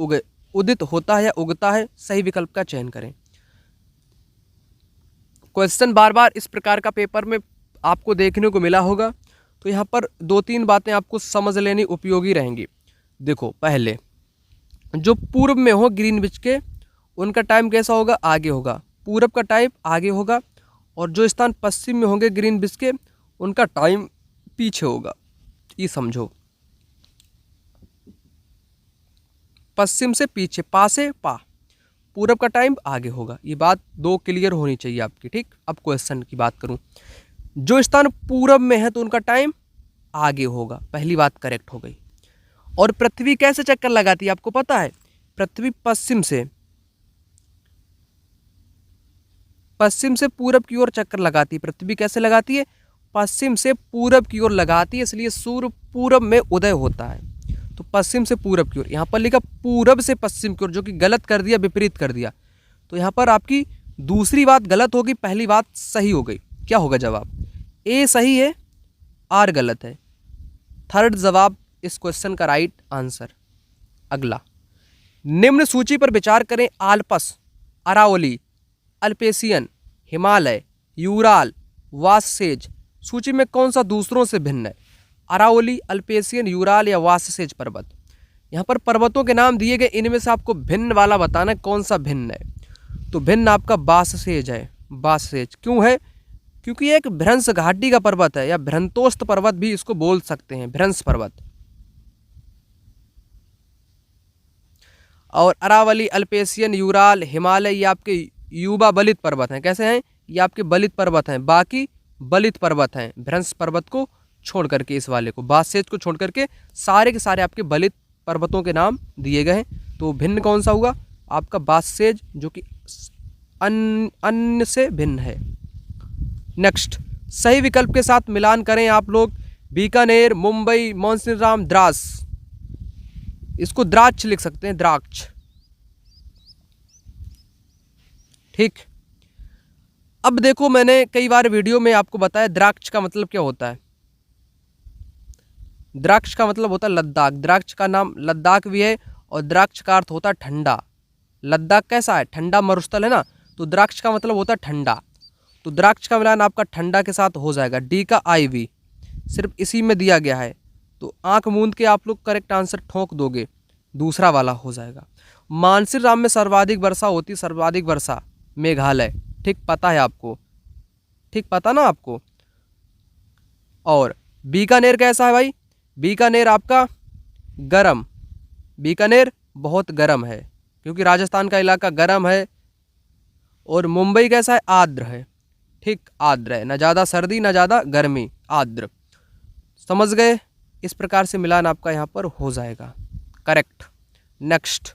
A: उदित होता है या उगता है। सही विकल्प का चयन करें। क्वेश्चन बार बार इस प्रकार का पेपर में आपको देखने को मिला होगा, तो यहाँ पर 2-3 बातें आपको समझ लेनी उपयोगी रहेंगी। देखो, पहले जो पूर्व में हो ग्रीनविच के, उनका टाइम कैसा होगा? आगे होगा। पूरब का टाइम आगे होगा, और जो स्थान पश्चिम में होंगे ग्रीनविच के, उनका टाइम पीछे होगा। ये समझो, पश्चिम से पीछे, पा से पा, पूरब का टाइम आगे होगा। ये बात 2 क्लियर होनी चाहिए आपकी। ठीक, अब क्वेश्चन की बात करूं, जो स्थान पूरब में है तो उनका टाइम आगे होगा, पहली बात करेक्ट हो गई। और पृथ्वी कैसे चक्कर लगाती है आपको पता है? पृथ्वी पश्चिम से पूरब की ओर चक्कर लगाती है। पृथ्वी कैसे लगाती है? पश्चिम से पूरब की ओर लगाती है, इसलिए सूर्य पूरब में उदय होता है। तो पश्चिम से पूरब की ओर, यहाँ पर लिखा पूरब से पश्चिम की ओर, जो कि गलत कर दिया, विपरीत कर दिया। तो यहाँ पर आपकी दूसरी बात गलत होगी, पहली बात सही हो गई। क्या होगा जवाब? ए सही है, आर गलत है। थर्ड जवाब इस क्वेश्चन का राइट आंसर। अगला, निम्न सूची पर विचार करें। आल्प्स, अरावली, अल्पेशियन, हिमालय, यूराल, वाससेज, सूची में कौन सा दूसरों से भिन्न है? अरावली, अल्पेशियन, यूराल या वाससेज पर्वत। यहाँ पर पर्वतों के नाम दिए गए, इनमें से आपको भिन्न वाला बताना है, कौन सा भिन्न है। तो भिन्न आपका वाससेज है। वाससेज क्यों है? क्योंकि एक भ्रंश घाटी का पर्वत है, या भ्रंतोस्त पर्वत भी इसको बोल सकते हैं, भ्रंश पर्वत। और अरावली, अल्पेशियन, यूराल, हिमालय ये आपके युवा बलित पर्वत हैं। कैसे हैं? ये आपके बलित पर्वत हैं, बाकी बलित पर्वत हैं। भ्रंश पर्वत को छोड़ करके, इस वाले को, वाससेज को छोड़ करके सारे के सारे आपके बलित पर्वतों के नाम दिए गए हैं। तो भिन्न कौन सा हुआ? आपका वाससेज, जो कि अन्य से भिन्न है। नेक्स्ट, सही विकल्प के साथ मिलान करें आप लोग। बीकानेर, मुंबई, मौसिनराम, द्रास। इसको द्राक्ष लिख सकते हैं, द्राक्ष। ठीक, अब देखो, मैंने कई बार वीडियो में आपको बताया द्राक्ष का मतलब क्या होता है। द्राक्ष का मतलब होता है लद्दाख। द्राक्ष का नाम लद्दाख भी है, और द्राक्ष का अर्थ होता है ठंडा। लद्दाख कैसा है? ठंडा मरुस्थल है ना, तो द्राक्ष का मतलब होता है ठंडा। तो द्राक्ष का मिलान आपका ठंडा के साथ हो जाएगा। डी का IV सिर्फ इसी में दिया गया है, तो आंख मूंद के आप लोग करेक्ट आंसर ठोक दोगे, दूसरा वाला हो जाएगा। मानसीराम में सर्वाधिक वर्षा होती, सर्वाधिक वर्षा मेघालय। ठीक, पता है आपको? ठीक, पता ना आपको? और बीकानेर कैसा है भाई? बीकानेर आपका गरम, बीकानेर बहुत गरम है, क्योंकि राजस्थान का इलाका गरम है। और मुंबई कैसा है? आर्द्र है। ठीक, आर्द्र है, ना ज़्यादा सर्दी ना ज़्यादा गर्मी, आर्द्र। समझ गए? इस प्रकार से मिलान आपका यहाँ पर हो जाएगा करेक्ट। नेक्स्ट,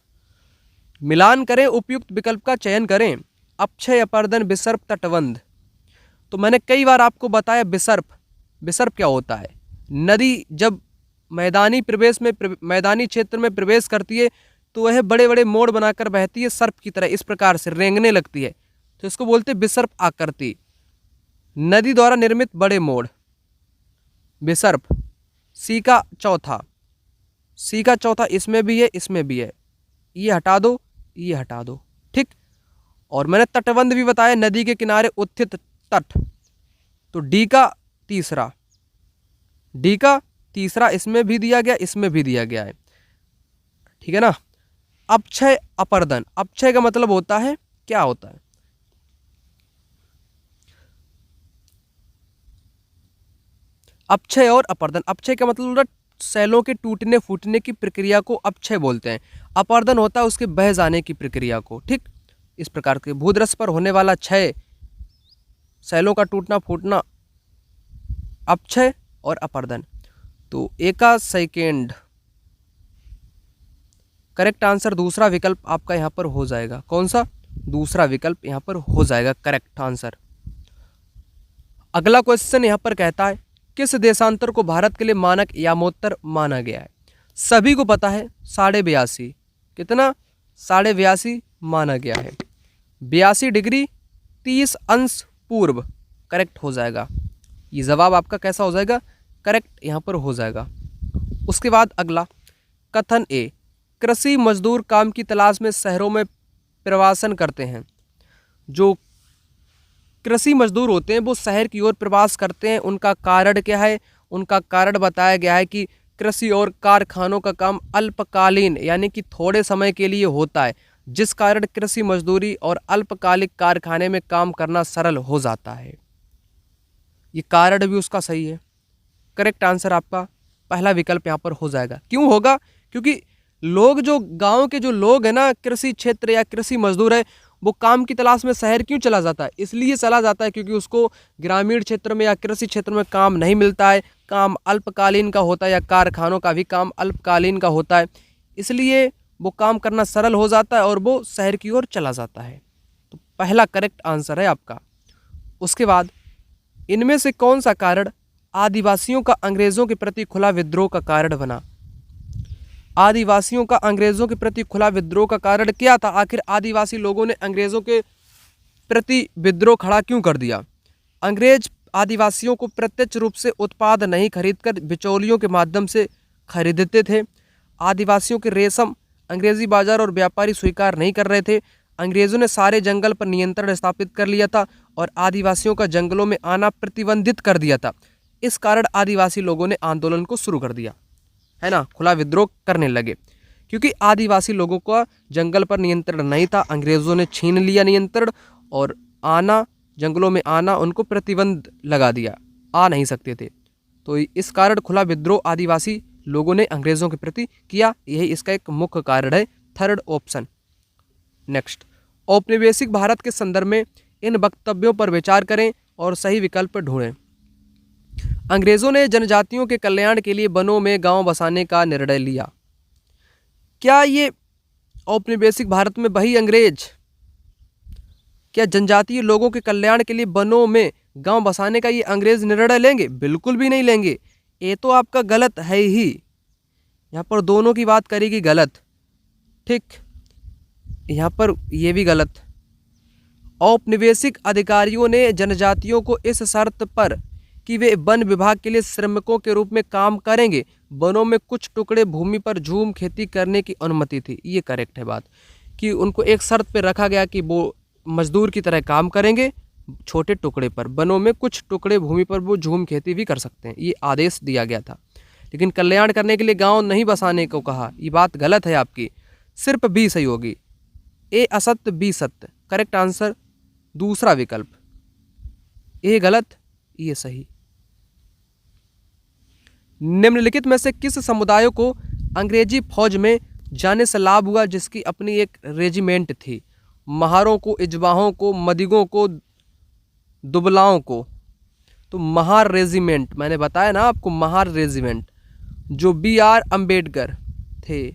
A: मिलान करें, उपयुक्त विकल्प का चयन करें। अक्षय, अपर्दन, विसर्प, तटबंध। तो मैंने कई बार आपको बताया विसर्प। विसर्प क्या होता है? नदी जब मैदानी क्षेत्र में प्रवेश करती है, तो वह बड़े बड़े मोड़ बनाकर बहती है, सर्प की तरह, इस प्रकार से रेंगने लगती है, तो इसको बोलते हैं विसर्प आकृति। नदी द्वारा निर्मित बड़े मोड़, विसर्प। सी का चौथा इसमें भी है, इसमें भी है, ये हटा दो, ये हटा दो। ठीक, और मैंने तटबंध भी बताया, नदी के किनारे उत्थित तट। तो डी का तीसरा इसमें भी दिया गया, इसमें भी दिया गया है। ठीक है ना। अक्षय, अपर्दन। अक्षय का मतलब होता है, क्या होता है? अपक्षय और अपर्दन। अपक्षय का मतलब होता है सेलों के टूटने फूटने की प्रक्रिया को अपक्षय बोलते हैं। अपर्दन होता है उसके बह जाने की प्रक्रिया को। ठीक, इस प्रकार के भूदृश्य पर होने वाला क्षय, सेलों का टूटना फूटना, अपक्षय और अपर्दन। तो एका सेकेंड करेक्ट आंसर दूसरा विकल्प आपका यहाँ पर हो जाएगा। कौन सा? दूसरा विकल्प यहाँ पर हो जाएगा करेक्ट आंसर। अगला क्वेश्चन यहाँ पर कहता है किस देशांतर को भारत के लिए मानक यामोत्तर माना गया है? सभी को पता है 82.5, कितना? 82.5 माना गया है। 82 डिग्री 30 अंश पूर्व करेक्ट हो जाएगा। ये जवाब आपका कैसा हो जाएगा? करेक्ट यहाँ पर हो जाएगा। उसके बाद अगला कथन ए, कृषि मजदूर काम की तलाश में शहरों में प्रवासन करते हैं। जो कृषि मजदूर होते हैं वो शहर की ओर प्रवास करते हैं। उनका कारण क्या है? उनका कारण बताया गया है कि कृषि और कारखानों का काम अल्पकालीन यानी कि थोड़े समय के लिए होता है, जिस कारण कृषि मजदूरी और अल्पकालिक कारखाने में काम करना सरल हो जाता है। ये कारण भी उसका सही है। करेक्ट आंसर आपका पहला विकल्प यहाँ पर हो जाएगा। क्यों होगा? क्योंकि लोग जो गांव के जो लोग हैं ना, कृषि क्षेत्र या कृषि मजदूर है, वो काम की तलाश में शहर क्यों चला जाता है? इसलिए चला जाता है क्योंकि उसको ग्रामीण क्षेत्र में या कृषि क्षेत्र में काम नहीं मिलता है, काम अल्पकालीन का होता है या कारखानों का भी काम अल्पकालीन का होता है, इसलिए वो काम करना सरल हो जाता है और वो शहर की ओर चला जाता है। तो पहला करेक्ट आंसर है आपका। उसके बाद इनमें से कौन सा कारण आदिवासियों का अंग्रेजों के प्रति खुला विद्रोह का कारण बना? आदिवासियों का अंग्रेजों के प्रति खुला विद्रोह का कारण क्या था? आखिर आदिवासी लोगों ने अंग्रेजों के प्रति विद्रोह खड़ा क्यों कर दिया? अंग्रेज आदिवासियों को प्रत्यक्ष रूप से उत्पाद नहीं खरीदकर बिचौलियों के माध्यम से खरीदते थे। आदिवासियों के रेशम अंग्रेजी बाजार और व्यापारी स्वीकार नहीं कर रहे थे। अंग्रेजों ने सारे जंगल पर नियंत्रण स्थापित कर लिया था और आदिवासियों का जंगलों में आना प्रतिबंधित कर दिया था। इस कारण आदिवासी लोगों ने आंदोलन को शुरू कर दिया, है ना, खुला विद्रोह करने लगे। क्योंकि आदिवासी लोगों का जंगल पर नियंत्रण नहीं था, अंग्रेजों ने छीन लिया नियंत्रण और आना, जंगलों में आना उनको प्रतिबंध लगा दिया, आ नहीं सकते थे। तो इस कारण खुला विद्रोह आदिवासी लोगों ने अंग्रेजों के प्रति किया। यही इसका एक मुख्य कारण है, थर्ड ऑप्शन। नेक्स्ट, औपनिवेशिक भारत के संदर्भ में इन वक्तव्यों पर विचार करें और सही विकल्प ढूंढें। अंग्रेजों ने जनजातियों के कल्याण के लिए वनों में गांव बसाने का निर्णय लिया। क्या ये औपनिवेशिक भारत में वही अंग्रेज क्या जनजातीय लोगों के कल्याण के लिए वनों में गांव बसाने का ये अंग्रेज निर्णय लेंगे? बिल्कुल भी नहीं लेंगे। ये तो आपका गलत है ही। यहाँ पर दोनों की बात करेगी गलत, ठीक, यहाँ पर ये भी गलत। औपनिवेशिक अधिकारियों ने जनजातियों को इस शर्त पर कि वे वन विभाग के लिए श्रमिकों के रूप में काम करेंगे, वनों में कुछ टुकड़े भूमि पर झूम खेती करने की अनुमति थी। ये करेक्ट है बात कि उनको एक शर्त पे रखा गया कि वो मजदूर की तरह काम करेंगे, छोटे टुकड़े पर, वनों में कुछ टुकड़े भूमि पर वो झूम खेती भी कर सकते हैं, ये आदेश दिया गया था। लेकिन कल्याण करने के लिए गांव नहीं बसाने को कहा। ये बात गलत है आपकी। सिर्फ बी सही होगी। ए असत्य, बी सत्य। करेक्ट आंसर दूसरा विकल्प। ए गलत, ये सही। निम्नलिखित में से किस समुदायों को अंग्रेजी फौज में जाने से लाभ हुआ जिसकी अपनी एक रेजिमेंट थी? महारों को, इजवाहों को, मदिगों को, दुबलाओं को। तो महार रेजिमेंट, मैंने बताया ना आपको, महार रेजिमेंट जो BR अम्बेडकर थे,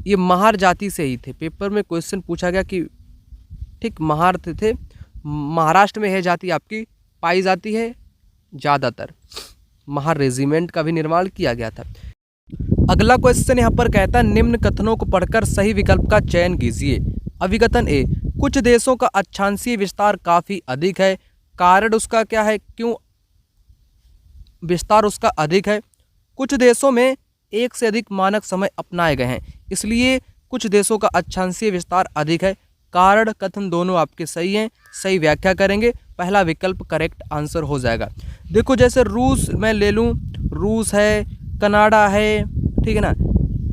A: ये महार जाति से ही थे। पेपर में क्वेश्चन पूछा गया कि ठीक महार थे। महाराष्ट्र में यह जाति आपकी पाई जाती है ज़्यादातर। महार रेजिमेंट का भी निर्माण किया गया था। अगला क्वेश्चन यहाँ पर कहता है निम्न कथनों को पढ़कर सही विकल्प का चयन कीजिए। अभिकथन ए, कुछ देशों का अक्षांशीय विस्तार काफ़ी अधिक है। कारण उसका क्या है, क्यों विस्तार उसका अधिक है? कुछ देशों में एक से अधिक मानक समय अपनाए गए हैं, इसलिए कुछ देशों का अक्षांशीय विस्तार अधिक है। कारण कथन दोनों आपके सही हैं, सही व्याख्या करेंगे, पहला विकल्प करेक्ट आंसर हो जाएगा। देखो जैसे रूस मैं ले लूँ, रूस है, कनाडा है, ठीक है ना,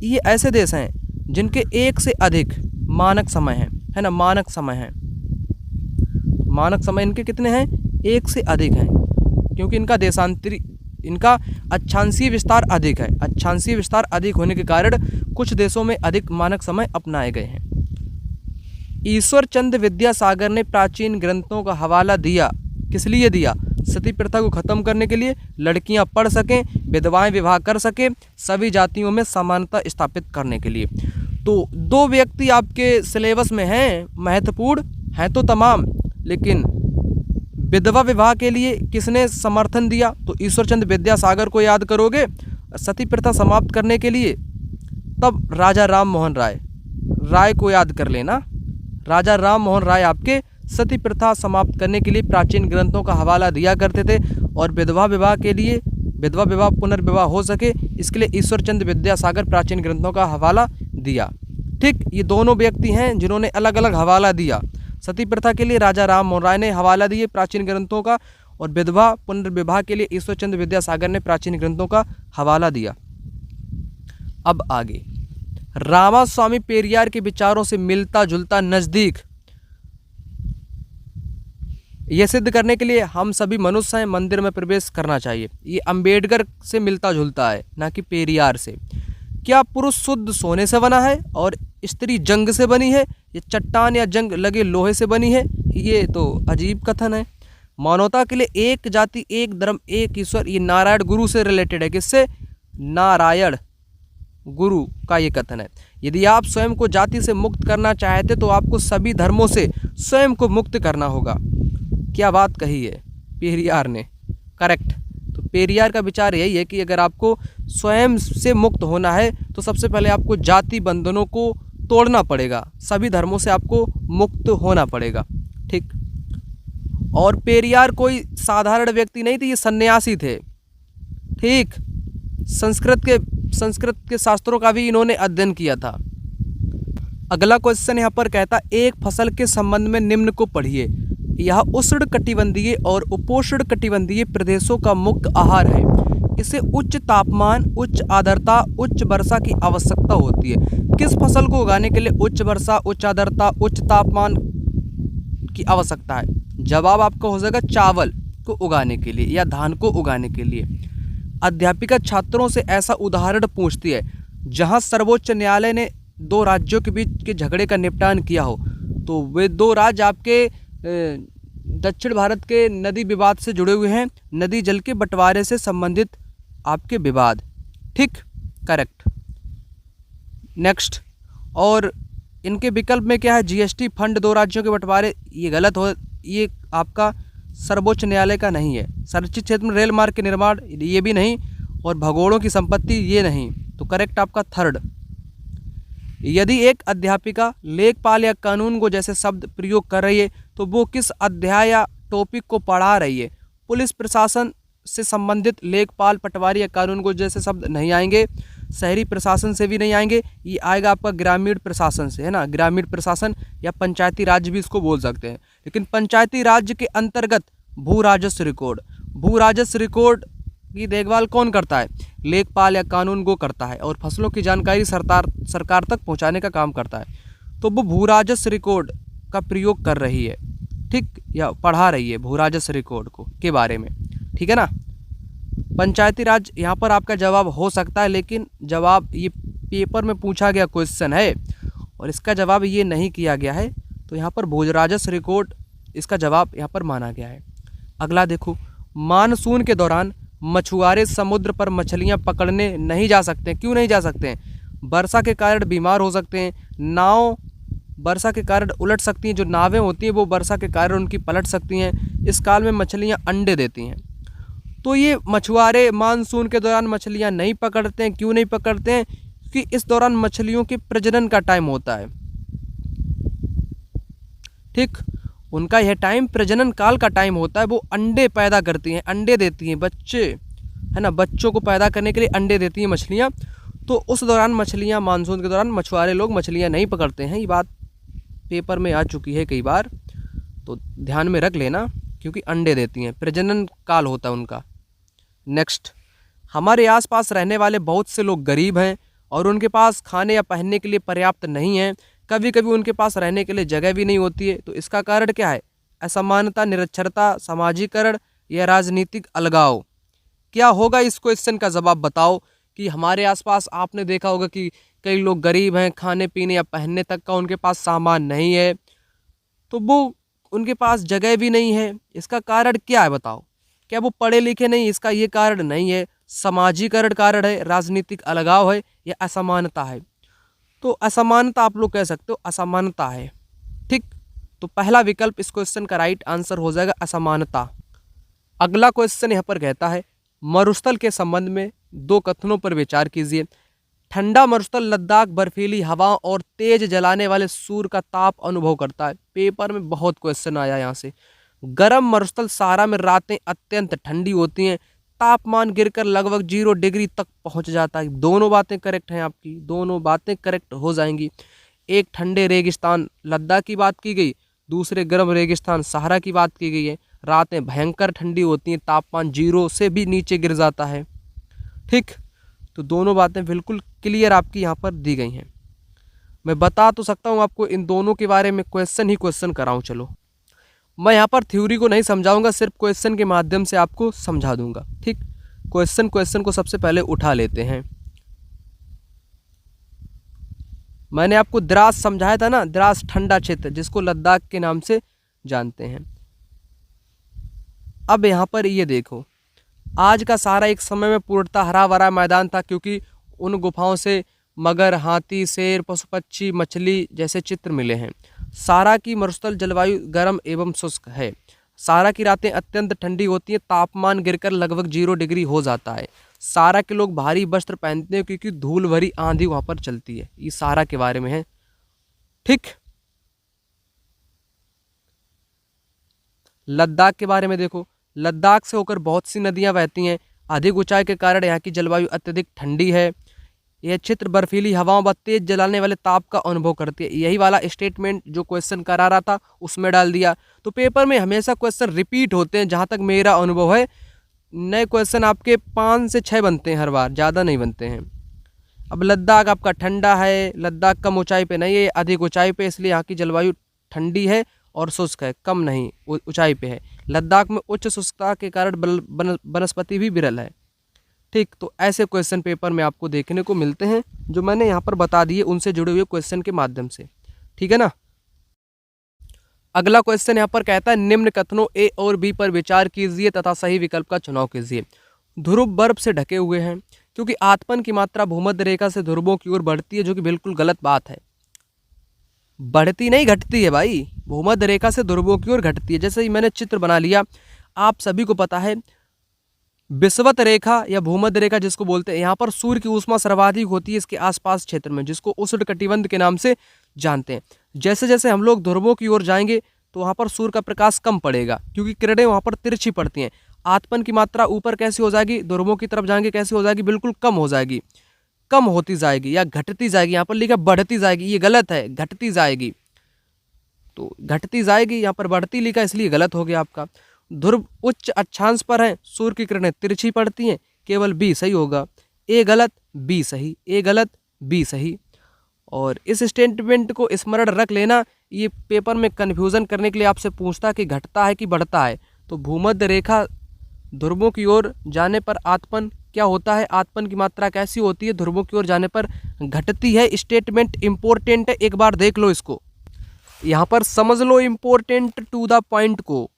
A: ये ऐसे देश हैं जिनके एक से अधिक मानक समय है ना, मानक समय है। मानक समय इनके कितने हैं? एक से अधिक हैं, क्योंकि इनका इनका अक्षांशीय विस्तार अधिक है। अक्षांशीय विस्तार अधिक होने के कारण कुछ देशों में अधिक मानक समय अपनाए गए हैं। ईश्वर चंद्र विद्यासागर ने प्राचीन ग्रंथों का हवाला दिया, किस लिए दिया? सती प्रथा को खत्म करने के लिए, लड़कियां पढ़ सकें, विधवाएं विवाह कर सकें, सभी जातियों में समानता स्थापित करने के लिए। तो दो व्यक्ति आपके सिलेबस में हैं, महत्वपूर्ण हैं तो तमाम, लेकिन विधवा विवाह के लिए किसने समर्थन दिया? तो ईश्वर चंद्र विद्यासागर को याद करोगे। सती प्रथा समाप्त करने के लिए तब राजा राम मोहन राय को याद कर लेना। राजा राम मोहन राय आपके सती प्रथा समाप्त करने के लिए प्राचीन ग्रंथों का हवाला दिया करते थे, और विधवा विवाह के लिए, विधवा विवाह पुनर्विवाह हो सके, इसके लिए ईश्वर चंद्र विद्यासागर प्राचीन ग्रंथों का हवाला दिया। ठीक, ये दोनों व्यक्ति हैं जिन्होंने अलग अलग हवाला दिया। सती प्रथा के लिए राजा राम मोहन राय ने हवाला दिए प्राचीन ग्रंथों का, और विधवा पुनर्विवाह के लिए ईश्वर चंद्र विद्यासागर ने प्राचीन ग्रंथों का हवाला दिया। अब आगे, रामास्वामी पेरियार के विचारों से मिलता जुलता, नज़दीक, यह सिद्ध करने के लिए हम सभी मनुष्य हैं, मंदिर में प्रवेश करना चाहिए। ये अंबेडकर से मिलता जुलता है, ना कि पेरियार से। क्या पुरुष शुद्ध सोने से बना है और स्त्री जंग से बनी है? ये चट्टान या जंग लगे लोहे से बनी है? ये तो अजीब कथन है। मानवता के लिए एक जाति, एक धर्म, एक ईश्वर, ये नारायण गुरु से रिलेटेड है। किससे? नारायण गुरु का ये कथन है। यदि आप स्वयं को जाति से मुक्त करना चाहते तो आपको सभी धर्मों से स्वयं को मुक्त करना होगा। क्या बात कही है पेरियार ने, करेक्ट। तो पेरियार का विचार यही है कि अगर आपको स्वयं से मुक्त होना है तो सबसे पहले आपको जाति बंधनों को तोड़ना पड़ेगा, सभी धर्मों से आपको मुक्त होना पड़ेगा। ठीक, और पेरियार कोई साधारण व्यक्ति नहीं थे, ये सन्यासी थे। ठीक, संस्कृत के शास्त्रों का भी इन्होंने अध्ययन किया था। अगला क्वेश्चन यहाँ पर कहता, एक फसल के संबंध में निम्न को पढ़िए। यह उष्ण कटिबंधीय और उपोष्ण कटिबंधीय प्रदेशों का मुख्य आहार है। इसे उच्च तापमान, उच्च आर्द्रता, उच्च वर्षा की आवश्यकता होती है। किस फसल को उगाने के लिए उच्च वर्षा, उच्च आर्द्रता, उच्च तापमान की आवश्यकता है? जवाब आपका हो जाएगा चावल को उगाने के लिए या धान को उगाने के लिए। अध्यापिका छात्रों से ऐसा उदाहरण पूछती है जहां सर्वोच्च न्यायालय ने दो राज्यों के बीच के झगड़े का निपटान किया हो। तो वे दो राज्य आपके दक्षिण भारत के नदी विवाद से जुड़े हुए हैं, नदी जल के बंटवारे से संबंधित आपके विवाद। ठीक, करेक्ट। नेक्स्ट, और इनके विकल्प में क्या है? जीएसटी फंड दो राज्यों के बंटवारे, ये गलत हो, ये आपका सर्वोच्च न्यायालय का नहीं है। संरक्षित क्षेत्र में रेल मार्ग के निर्माण, ये भी नहीं, और भगोड़ों की संपत्ति, ये नहीं। तो करेक्ट आपका थर्ड। यदि एक अध्यापिका लेखपाल या कानून को जैसे शब्द प्रयोग कर रही है तो वो किस अध्याय या टॉपिक को पढ़ा रही है? पुलिस प्रशासन से संबंधित लेखपाल, पटवारी या कानून को जैसे शब्द नहीं आएंगे। शहरी प्रशासन से भी नहीं आएंगे, ये आएगा आपका ग्रामीण प्रशासन से, है ना। ग्रामीण प्रशासन या पंचायती राज भी इसको बोल सकते हैं। लेकिन पंचायती राज्य के अंतर्गत भू राजस्व रिकॉर्ड, भू राजस्व रिकॉर्ड की देखभाल कौन करता है? लेखपाल या कानून को करता है, और फसलों की जानकारी सरकार तक पहुंचाने का काम करता है। तो वो भू राजस्व रिकॉर्ड का प्रयोग कर रही है, ठीक, या पढ़ा रही है भू राजस्व रिकॉर्ड को के बारे में, ठीक है ना। पंचायती राज यहाँ पर आपका जवाब हो सकता है, लेकिन जवाब ये पेपर में पूछा गया क्वेश्चन है और इसका जवाब ये नहीं किया गया है, तो यहाँ पर भू राजस्व रिकॉर्ड इसका जवाब यहाँ पर माना गया है। अगला देखो, मानसून के दौरान मछुआरे समुद्र पर मछलियाँ पकड़ने नहीं जा सकते। क्यों नहीं जा सकते हैं? वर्षा के कारण बीमार हो सकते हैं, नाव वर्षा के कारण उलट सकती हैं, जो नावें होती हैं वो वर्षा के कारण उनकी पलट सकती हैं। इस काल में मछलियाँ अंडे देती हैं। तो ये मछुआरे मानसून के दौरान मछलियाँ नहीं पकड़ते हैं। क्यों नहीं पकड़ते हैं? क्योंकि इस दौरान मछलियों के प्रजनन का टाइम होता है, ठीक, उनका यह टाइम प्रजनन काल का टाइम होता है। वो अंडे पैदा करती हैं, अंडे देती हैं, बच्चे, है ना, बच्चों को पैदा करने के लिए अंडे देती हैं मछलियाँ। तो उस दौरान मछलियाँ, मानसून के दौरान मछुआरे लोग मछलियाँ नहीं पकड़ते हैं। ये बात पेपर में आ चुकी है कई बार, तो ध्यान में रख लेना, क्योंकि अंडे देती हैं, प्रजनन काल होता है उनका। नेक्स्ट, हमारे आसपास रहने वाले बहुत से लोग गरीब हैं और उनके पास खाने या पहनने के लिए पर्याप्त नहीं है। कभी कभी उनके पास रहने के लिए जगह भी नहीं होती है। तो इसका कारण क्या है? असमानता, निरक्षरता, सामाजिकरण या राजनीतिक अलगाव। क्या होगा इस क्वेश्चन का जवाब बताओ। कि हमारे आसपास आपने देखा होगा कि कई लोग गरीब हैं, खाने पीने या पहनने तक का उनके पास सामान नहीं है, तो वो उनके पास जगह भी नहीं है। इसका कारण क्या है बताओ। क्या वो पढ़े लिखे नहीं, इसका ये कारण नहीं है। सामाजिकरण कारण है, राजनीतिक अलगाव है, या असमानता है। तो असमानता आप लोग कह सकते हो, असमानता है। ठीक, तो पहला विकल्प इस क्वेश्चन का राइट आंसर हो जाएगा असमानता। अगला क्वेश्चन यहाँ पर कहता है मरुस्थल के संबंध में दो कथनों पर विचार कीजिए। ठंडा मरुस्थल लद्दाख बर्फीली हवाओं और तेज जलाने वाले सूर्य का ताप अनुभव करता है। पेपर में बहुत क्वेश्चन आया यहाँ से। गर्म मरुस्थल सहारा में रातें अत्यंत ठंडी होती हैं, तापमान गिरकर लगभग 0 डिग्री तक पहुंच जाता है। दोनों बातें करेक्ट हैं आपकी, दोनों बातें करेक्ट हो जाएंगी। एक ठंडे रेगिस्तान लद्दाख की बात की गई, दूसरे गर्म रेगिस्तान सहारा की बात की गई है। रातें भयंकर ठंडी होती हैं, तापमान 0 से भी नीचे गिर जाता है। ठीक, तो दोनों बातें बिल्कुल क्लियर आपकी यहाँ पर दी गई हैं। मैं बता तो सकता हूँ आपको इन दोनों के बारे में, क्वेश्चन ही क्वेश्चन कराऊँ। चलो, मैं यहाँ पर थ्योरी को नहीं समझाऊंगा, सिर्फ क्वेश्चन के माध्यम से आपको समझा दूंगा। ठीक, क्वेश्चन को सबसे पहले उठा लेते हैं। मैंने आपको द्रास समझाया था ना, द्रास ठंडा क्षेत्र जिसको लद्दाख के नाम से जानते हैं। अब यहाँ पर ये देखो, आज का सहारा एक समय में पूर्णतः हरा भरा मैदान था, क्योंकि उन गुफाओं से मगर, हाथी, शेर, पशु पक्षी, मछली जैसे चित्र मिले हैं। सहारा की मरुस्थल जलवायु गर्म एवं शुष्क है। सहारा की रातें अत्यंत ठंडी होती हैं, तापमान गिरकर लगभग 0 डिग्री हो जाता है। सहारा के लोग भारी वस्त्र पहनते हैं क्योंकि धूल भरी आंधी वहां पर चलती है। ये सहारा के बारे में है। ठीक, लद्दाख के बारे में देखो, लद्दाख से होकर बहुत सी नदियां बहती हैं। अधिक ऊंचाई के कारण यहाँ की जलवायु अत्यधिक ठंडी है। यह क्षेत्र बर्फीली हवाओं व तेज जलाने वाले ताप का अनुभव करती है। यही वाला स्टेटमेंट जो क्वेश्चन करा रहा था उसमें डाल दिया। तो पेपर में हमेशा क्वेश्चन रिपीट होते हैं, जहाँ तक मेरा अनुभव है। नए क्वेश्चन आपके 5 से 6 बनते हैं हर बार, ज़्यादा नहीं बनते हैं। अब लद्दाख आपका ठंडा है, लद्दाख कम ऊंचाई पे नहीं है, अधिक ऊंचाई पे, इसलिए यहाँ की जलवायु ठंडी है और शुष्क है, कम नहीं ऊंचाई पे है। लद्दाख में उच्च शुष्कता के कारण वनस्पति भी विरल है। ठीक, तो ऐसे क्वेश्चन पेपर में आपको देखने को मिलते हैं, जो मैंने यहाँ पर बता दिए उनसे जुड़े हुए क्वेश्चन के माध्यम से। ठीक है ना। अगला क्वेश्चन यहाँ पर कहता है निम्न कथनों ए और बी पर विचार कीजिए तथा सही विकल्प का चुनाव कीजिए। ध्रुव बर्फ से ढके हुए हैं क्योंकि आतपन की मात्रा भूमध्य रेखा से ध्रुवों की ओर बढ़ती है, जो कि बिल्कुल गलत बात है। बढ़ती नहीं, घटती है भाई। भूमध्य रेखा से ध्रुवों की ओर घटती है। जैसे ही मैंने चित्र बना लिया, आप सभी को पता है विषुवत रेखा या भूमध्य रेखा जिसको बोलते हैं, यहाँ पर सूर्य की ऊष्मा सर्वाधिक होती है इसके आसपास क्षेत्र में, जिसको उष्णकटिबंध के नाम से जानते हैं। जैसे जैसे हम लोग ध्रुवों की ओर जाएंगे तो वहाँ पर सूर्य का प्रकाश कम पड़ेगा, क्योंकि किरणें वहाँ पर तिरछी पड़ती हैं। आतपन की मात्रा ऊपर कैसी हो जाएगी, ध्रुवों की तरफ जाएंगे कैसी हो जाएगी, बिल्कुल कम हो जाएगी, कम होती जाएगी या घटती जाएगी। यहाँ पर लिखा बढ़ती जाएगी, ये गलत है, घटती जाएगी। तो घटती जाएगी, यहाँ पर बढ़ती लिखा, इसलिए गलत हो गया आपका। ध्रुव उच्च अक्षांश पर है, सूर्य की किरणें तिरछी पड़ती हैं, केवल बी सही होगा। ए गलत, बी सही, ए गलत, बी सही। और इस स्टेटमेंट को स्मरण रख लेना, ये पेपर में कन्फ्यूज़न करने के लिए आपसे पूछता है कि घटता है कि बढ़ता है। तो भूमध्य रेखा ध्रुवों की ओर जाने पर आतपन क्या होता है, आतपन की मात्रा कैसी होती है, ध्रुवों की ओर जाने पर घटती है। स्टेटमेंट इंपॉर्टेंट है, एक बार देख लो इसको, यहाँ पर समझ लो इंपॉर्टेंट टू द पॉइंट को।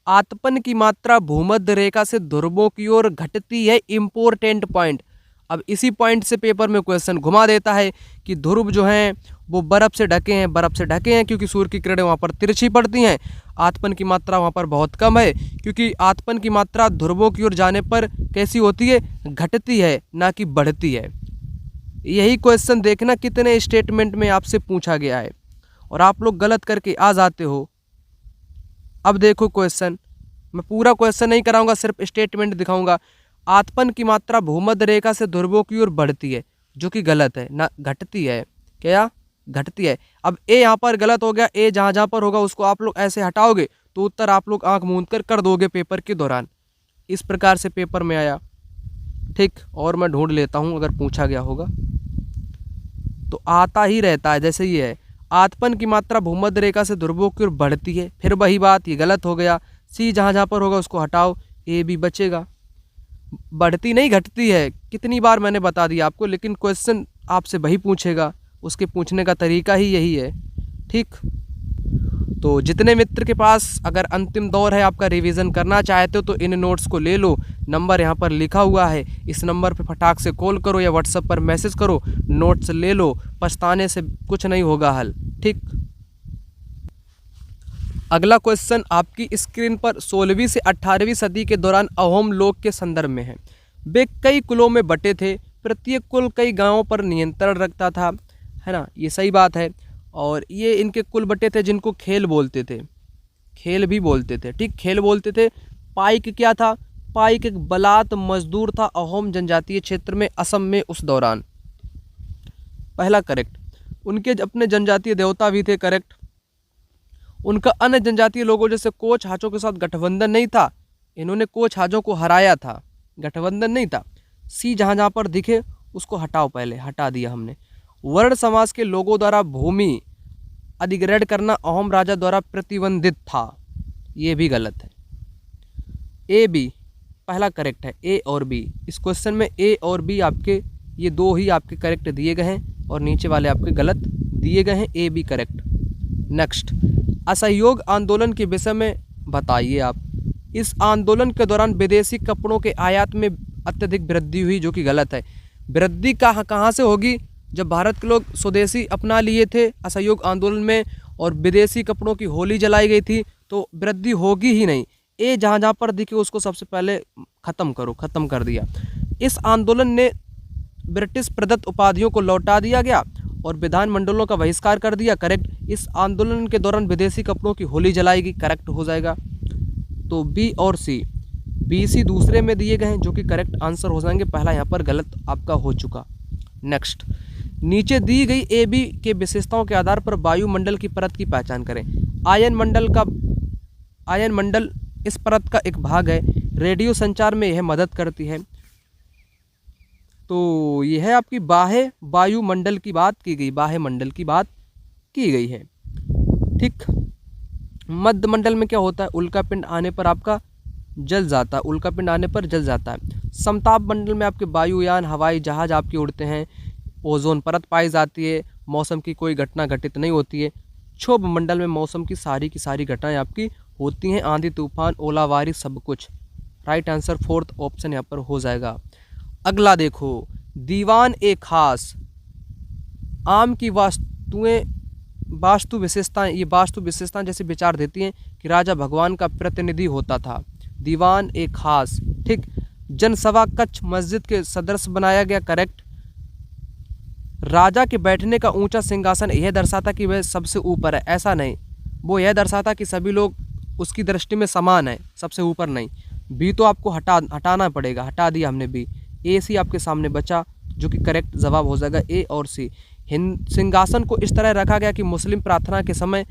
A: आतपन की मात्रा भूमध्य रेखा से ध्रुवों की ओर घटती है, इंपॉर्टेंट पॉइंट। अब इसी पॉइंट से पेपर में क्वेश्चन घुमा देता है कि ध्रुव जो हैं वो बर्फ से ढके हैं, बर्फ से ढके हैं क्योंकि सूर्य की किरणें वहाँ पर तिरछी पड़ती हैं। आतपन की मात्रा वहाँ पर बहुत कम है, क्योंकि आतपन की मात्रा ध्रुवों की ओर जाने पर कैसी होती है, घटती है, ना कि बढ़ती है। यही क्वेश्चन देखना कितने स्टेटमेंट में आपसे पूछा गया है और आप लोग गलत करके आ जाते हो। अब देखो क्वेश्चन, मैं पूरा क्वेश्चन नहीं कराऊंगा, सिर्फ स्टेटमेंट दिखाऊंगा। आतपन की मात्रा भूमध्य रेखा से ध्रुवों की ओर बढ़ती है, जो कि गलत है, ना घटती है। क्या घटती है? अब ए यहाँ पर गलत हो गया। ए जहाँ जहाँ पर होगा उसको आप लोग ऐसे हटाओगे तो उत्तर आप लोग आंख मूंद कर दोगे पेपर के दौरान। इस प्रकार से पेपर में आया। ठीक, और मैं ढूंढ लेता हूँ अगर पूछा गया होगा तो। आता ही रहता है, जैसे ये है, आतपन की मात्रा भूमध्य रेखा से ध्रुवों की ओर बढ़ती है, फिर वही बात, ये गलत हो गया। सी जहाँ जहाँ पर होगा उसको हटाओ, ए भी बचेगा। बढ़ती नहीं घटती है। कितनी बार मैंने बता दिया आपको, लेकिन क्वेश्चन आपसे वही पूछेगा, उसके पूछने का तरीका ही यही है। ठीक, तो जितने मित्र के पास अगर अंतिम दौर है, आपका रिवीजन करना चाहते हो तो इन नोट्स को ले लो। नंबर यहाँ पर लिखा हुआ है, इस नंबर पे फटाक से कॉल करो या व्हाट्सएप पर मैसेज करो, नोट्स ले लो। पछताने से कुछ नहीं होगा हल। ठीक, अगला क्वेश्चन आपकी स्क्रीन पर 16वीं से 18वीं सदी के दौरान अहोम लोग के संदर्भ में है। वे कई कुलों में बटे थे, प्रत्येक कुल कई गांवों पर नियंत्रण रखता था, है ना, ये सही बात है। और ये इनके कुल बटे थे जिनको खेल बोलते थे, खेल भी बोलते थे। ठीक, खेल बोलते थे। पाइक क्या था? पाइक एक बलात मजदूर था अहोम जनजातीय क्षेत्र में, असम में उस दौरान। पहला करेक्ट। उनके अपने जनजातीय देवता भी थे, करेक्ट। उनका अन्य जनजातीय लोगों जैसे कोच हाजों के साथ गठबंधन नहीं था, इन्होंने कोच हाजों को हराया था, गठबंधन नहीं था। सी जहाँ जहाँ पर दिखे उसको हटाओ, पहले हटा दिया हमने। वर्ण समाज के लोगों द्वारा भूमि अधिग्रहण करना अहोम राजा द्वारा प्रतिबंधित था, ये भी गलत है। ए बी पहला करेक्ट है, ए और बी। इस क्वेश्चन में ए और बी आपके ये दो ही आपके करेक्ट दिए गए हैं और नीचे वाले आपके गलत दिए गए हैं, ए बी करेक्ट। नेक्स्ट, असहयोग आंदोलन के विषय में बताइए आप। इस आंदोलन के दौरान विदेशी कपड़ों के आयात में अत्यधिक वृद्धि हुई, जो कि गलत है। वृद्धि कहाँ से होगी? जब भारत के लोग स्वदेशी अपना लिए थे असहयोग आंदोलन में और विदेशी कपड़ों की होली जलाई गई थी, तो वृद्धि होगी ही नहीं। ए जहाँ जहाँ पर दिखे उसको सबसे पहले ख़त्म करो, ख़त्म कर दिया। इस आंदोलन ने ब्रिटिश प्रदत्त उपाधियों को लौटा दिया गया और विधानमंडलों का बहिष्कार कर दिया, करेक्ट। इस आंदोलन के दौरान विदेशी कपड़ों की होली जलाएगी, करेक्ट हो जाएगा। तो बी और सी, बी सी दूसरे में दिए गए हैं जो कि करेक्ट आंसर हो जाएंगे। पहला यहाँ पर गलत आपका हो चुका। नेक्स्ट, नीचे दी गई ए बी के विशेषताओं के आधार पर वायुमंडल की परत की पहचान करें। आयन मंडल इस परत का एक भाग है, रेडियो संचार में यह मदद करती है। तो यह है आपकी बाह्य वायुमंडल की बात की गई, बाह्य मंडल की बात की गई है। ठीक, मध्य मंडल में क्या होता है? उल्का पिंड आने पर आपका जल जाता है, उल्का पिंड आने पर जल जाता है। समताप मंडल में आपके वायुयान हवाई जहाज आपके उड़ते हैं। ओजोन परत पाई जाती है, मौसम की कोई घटना घटित नहीं होती है। क्षोभ मंडल में मौसम की सारी घटनाएं आपकी होती हैं, आंधी तूफान ओलावारी सब कुछ। राइट आंसर फोर्थ ऑप्शन यहाँ पर हो जाएगा। अगला देखो, दीवान ए खास आम की वास्तु विशेषताएं, ये वास्तु विशेषताएं जैसे विचार देती हैं कि राजा भगवान का प्रतिनिधि होता था। दीवान ए खास, ठीक। जनसभा कक्ष मस्जिद के सदृश बनाया गया, करेक्ट। राजा के बैठने का ऊंचा सिंहासन यह दर्शाता कि वह सबसे ऊपर है, ऐसा नहीं, वो यह दर्शाता कि सभी लोग उसकी दृष्टि में समान है, सबसे ऊपर नहीं। बी तो आपको हटाना पड़ेगा, हटा दिया हमने बी। ए सी आपके सामने बचा जो कि करेक्ट जवाब हो जाएगा, ए और सी। सिंहासन को इस तरह रखा गया कि मुस्लिम प्रार्थना के समय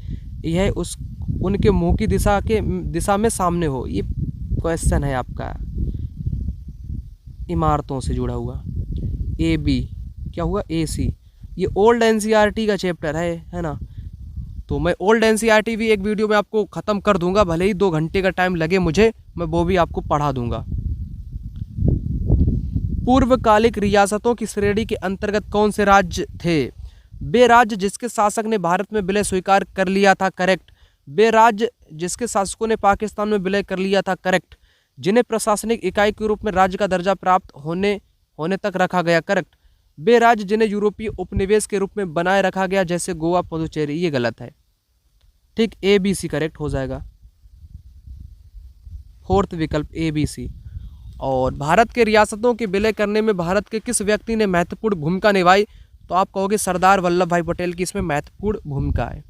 A: यह उनके मुंह की दिशा में सामने हो। ये क्वेश्चन है आपका इमारतों से जुड़ा हुआ। ए बी क्या हुआ, ए सी। ये ओल्ड एनसीईआरटी का चैप्टर है ना। तो मैं ओल्ड एनसीईआरटी भी एक वीडियो में आपको ख़त्म कर दूंगा, भले ही 2 घंटे का टाइम लगे मुझे, मैं वो भी आपको पढ़ा दूंगा। पूर्वकालिक रियासतों की श्रेणी के अंतर्गत कौन से राज्य थे? वे राज्य जिसके शासक ने भारत में विलय स्वीकार कर लिया था, करेक्ट। वे राज्य जिसके शासकों ने पाकिस्तान में विलय कर लिया था, करेक्ट। जिन्हें प्रशासनिक इकाई के रूप में राज्य का दर्जा प्राप्त होने तक रखा गया, करेक्ट। वे राज्य जिन्हें यूरोपीय उपनिवेश के रूप में बनाए रखा गया, जैसे गोवा, पुदुचेरी, ये गलत है, ठीक। ए बी सी करेक्ट हो जाएगा, फोर्थ विकल्प ए बी सी। और भारत के रियासतों के विलय करने में भारत के किस व्यक्ति ने महत्वपूर्ण भूमिका निभाई? तो आप कहोगे सरदार वल्लभ भाई पटेल की इसमें महत्वपूर्ण भूमिका है।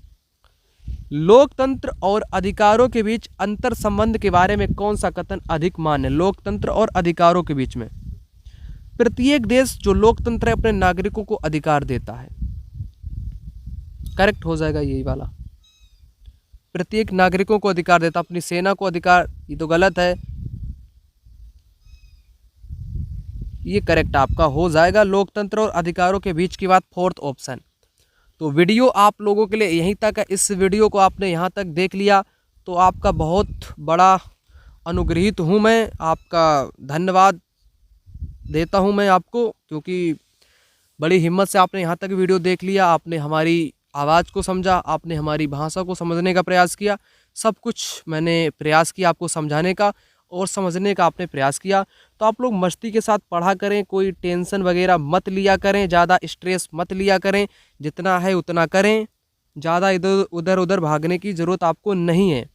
A: लोकतंत्र और अधिकारों के बीच अंतर संबंध के बारे में कौन सा कथन अधिक मान्य है? लोकतंत्र और अधिकारों के बीच में, प्रत्येक देश जो लोकतंत्र है अपने नागरिकों को अधिकार देता है, करेक्ट हो जाएगा यही वाला। प्रत्येक नागरिकों को अधिकार देता, अपनी सेना को अधिकार, ये तो गलत है, ये करेक्ट आपका हो जाएगा। लोकतंत्र और अधिकारों के बीच की बात, फोर्थ ऑप्शन। तो वीडियो आप लोगों के लिए यहीं तक है। इस वीडियो को आपने यहाँ तक देख लिया तो आपका बहुत बड़ा अनुग्रहित हूँ मैं, आपका धन्यवाद। देता हूं मैं आपको, क्योंकि बड़ी हिम्मत से आपने यहाँ तक वीडियो देख लिया, आपने हमारी आवाज़ को समझा, आपने हमारी भाषा को समझने का प्रयास किया। सब कुछ मैंने प्रयास किया आपको समझाने का और समझने का आपने प्रयास किया। तो आप लोग मस्ती के साथ पढ़ा करें, कोई टेंशन वगैरह मत लिया करें, ज़्यादा स्ट्रेस मत लिया करें, जितना है उतना करें, ज़्यादा इधर उधर भागने की ज़रूरत आपको नहीं है।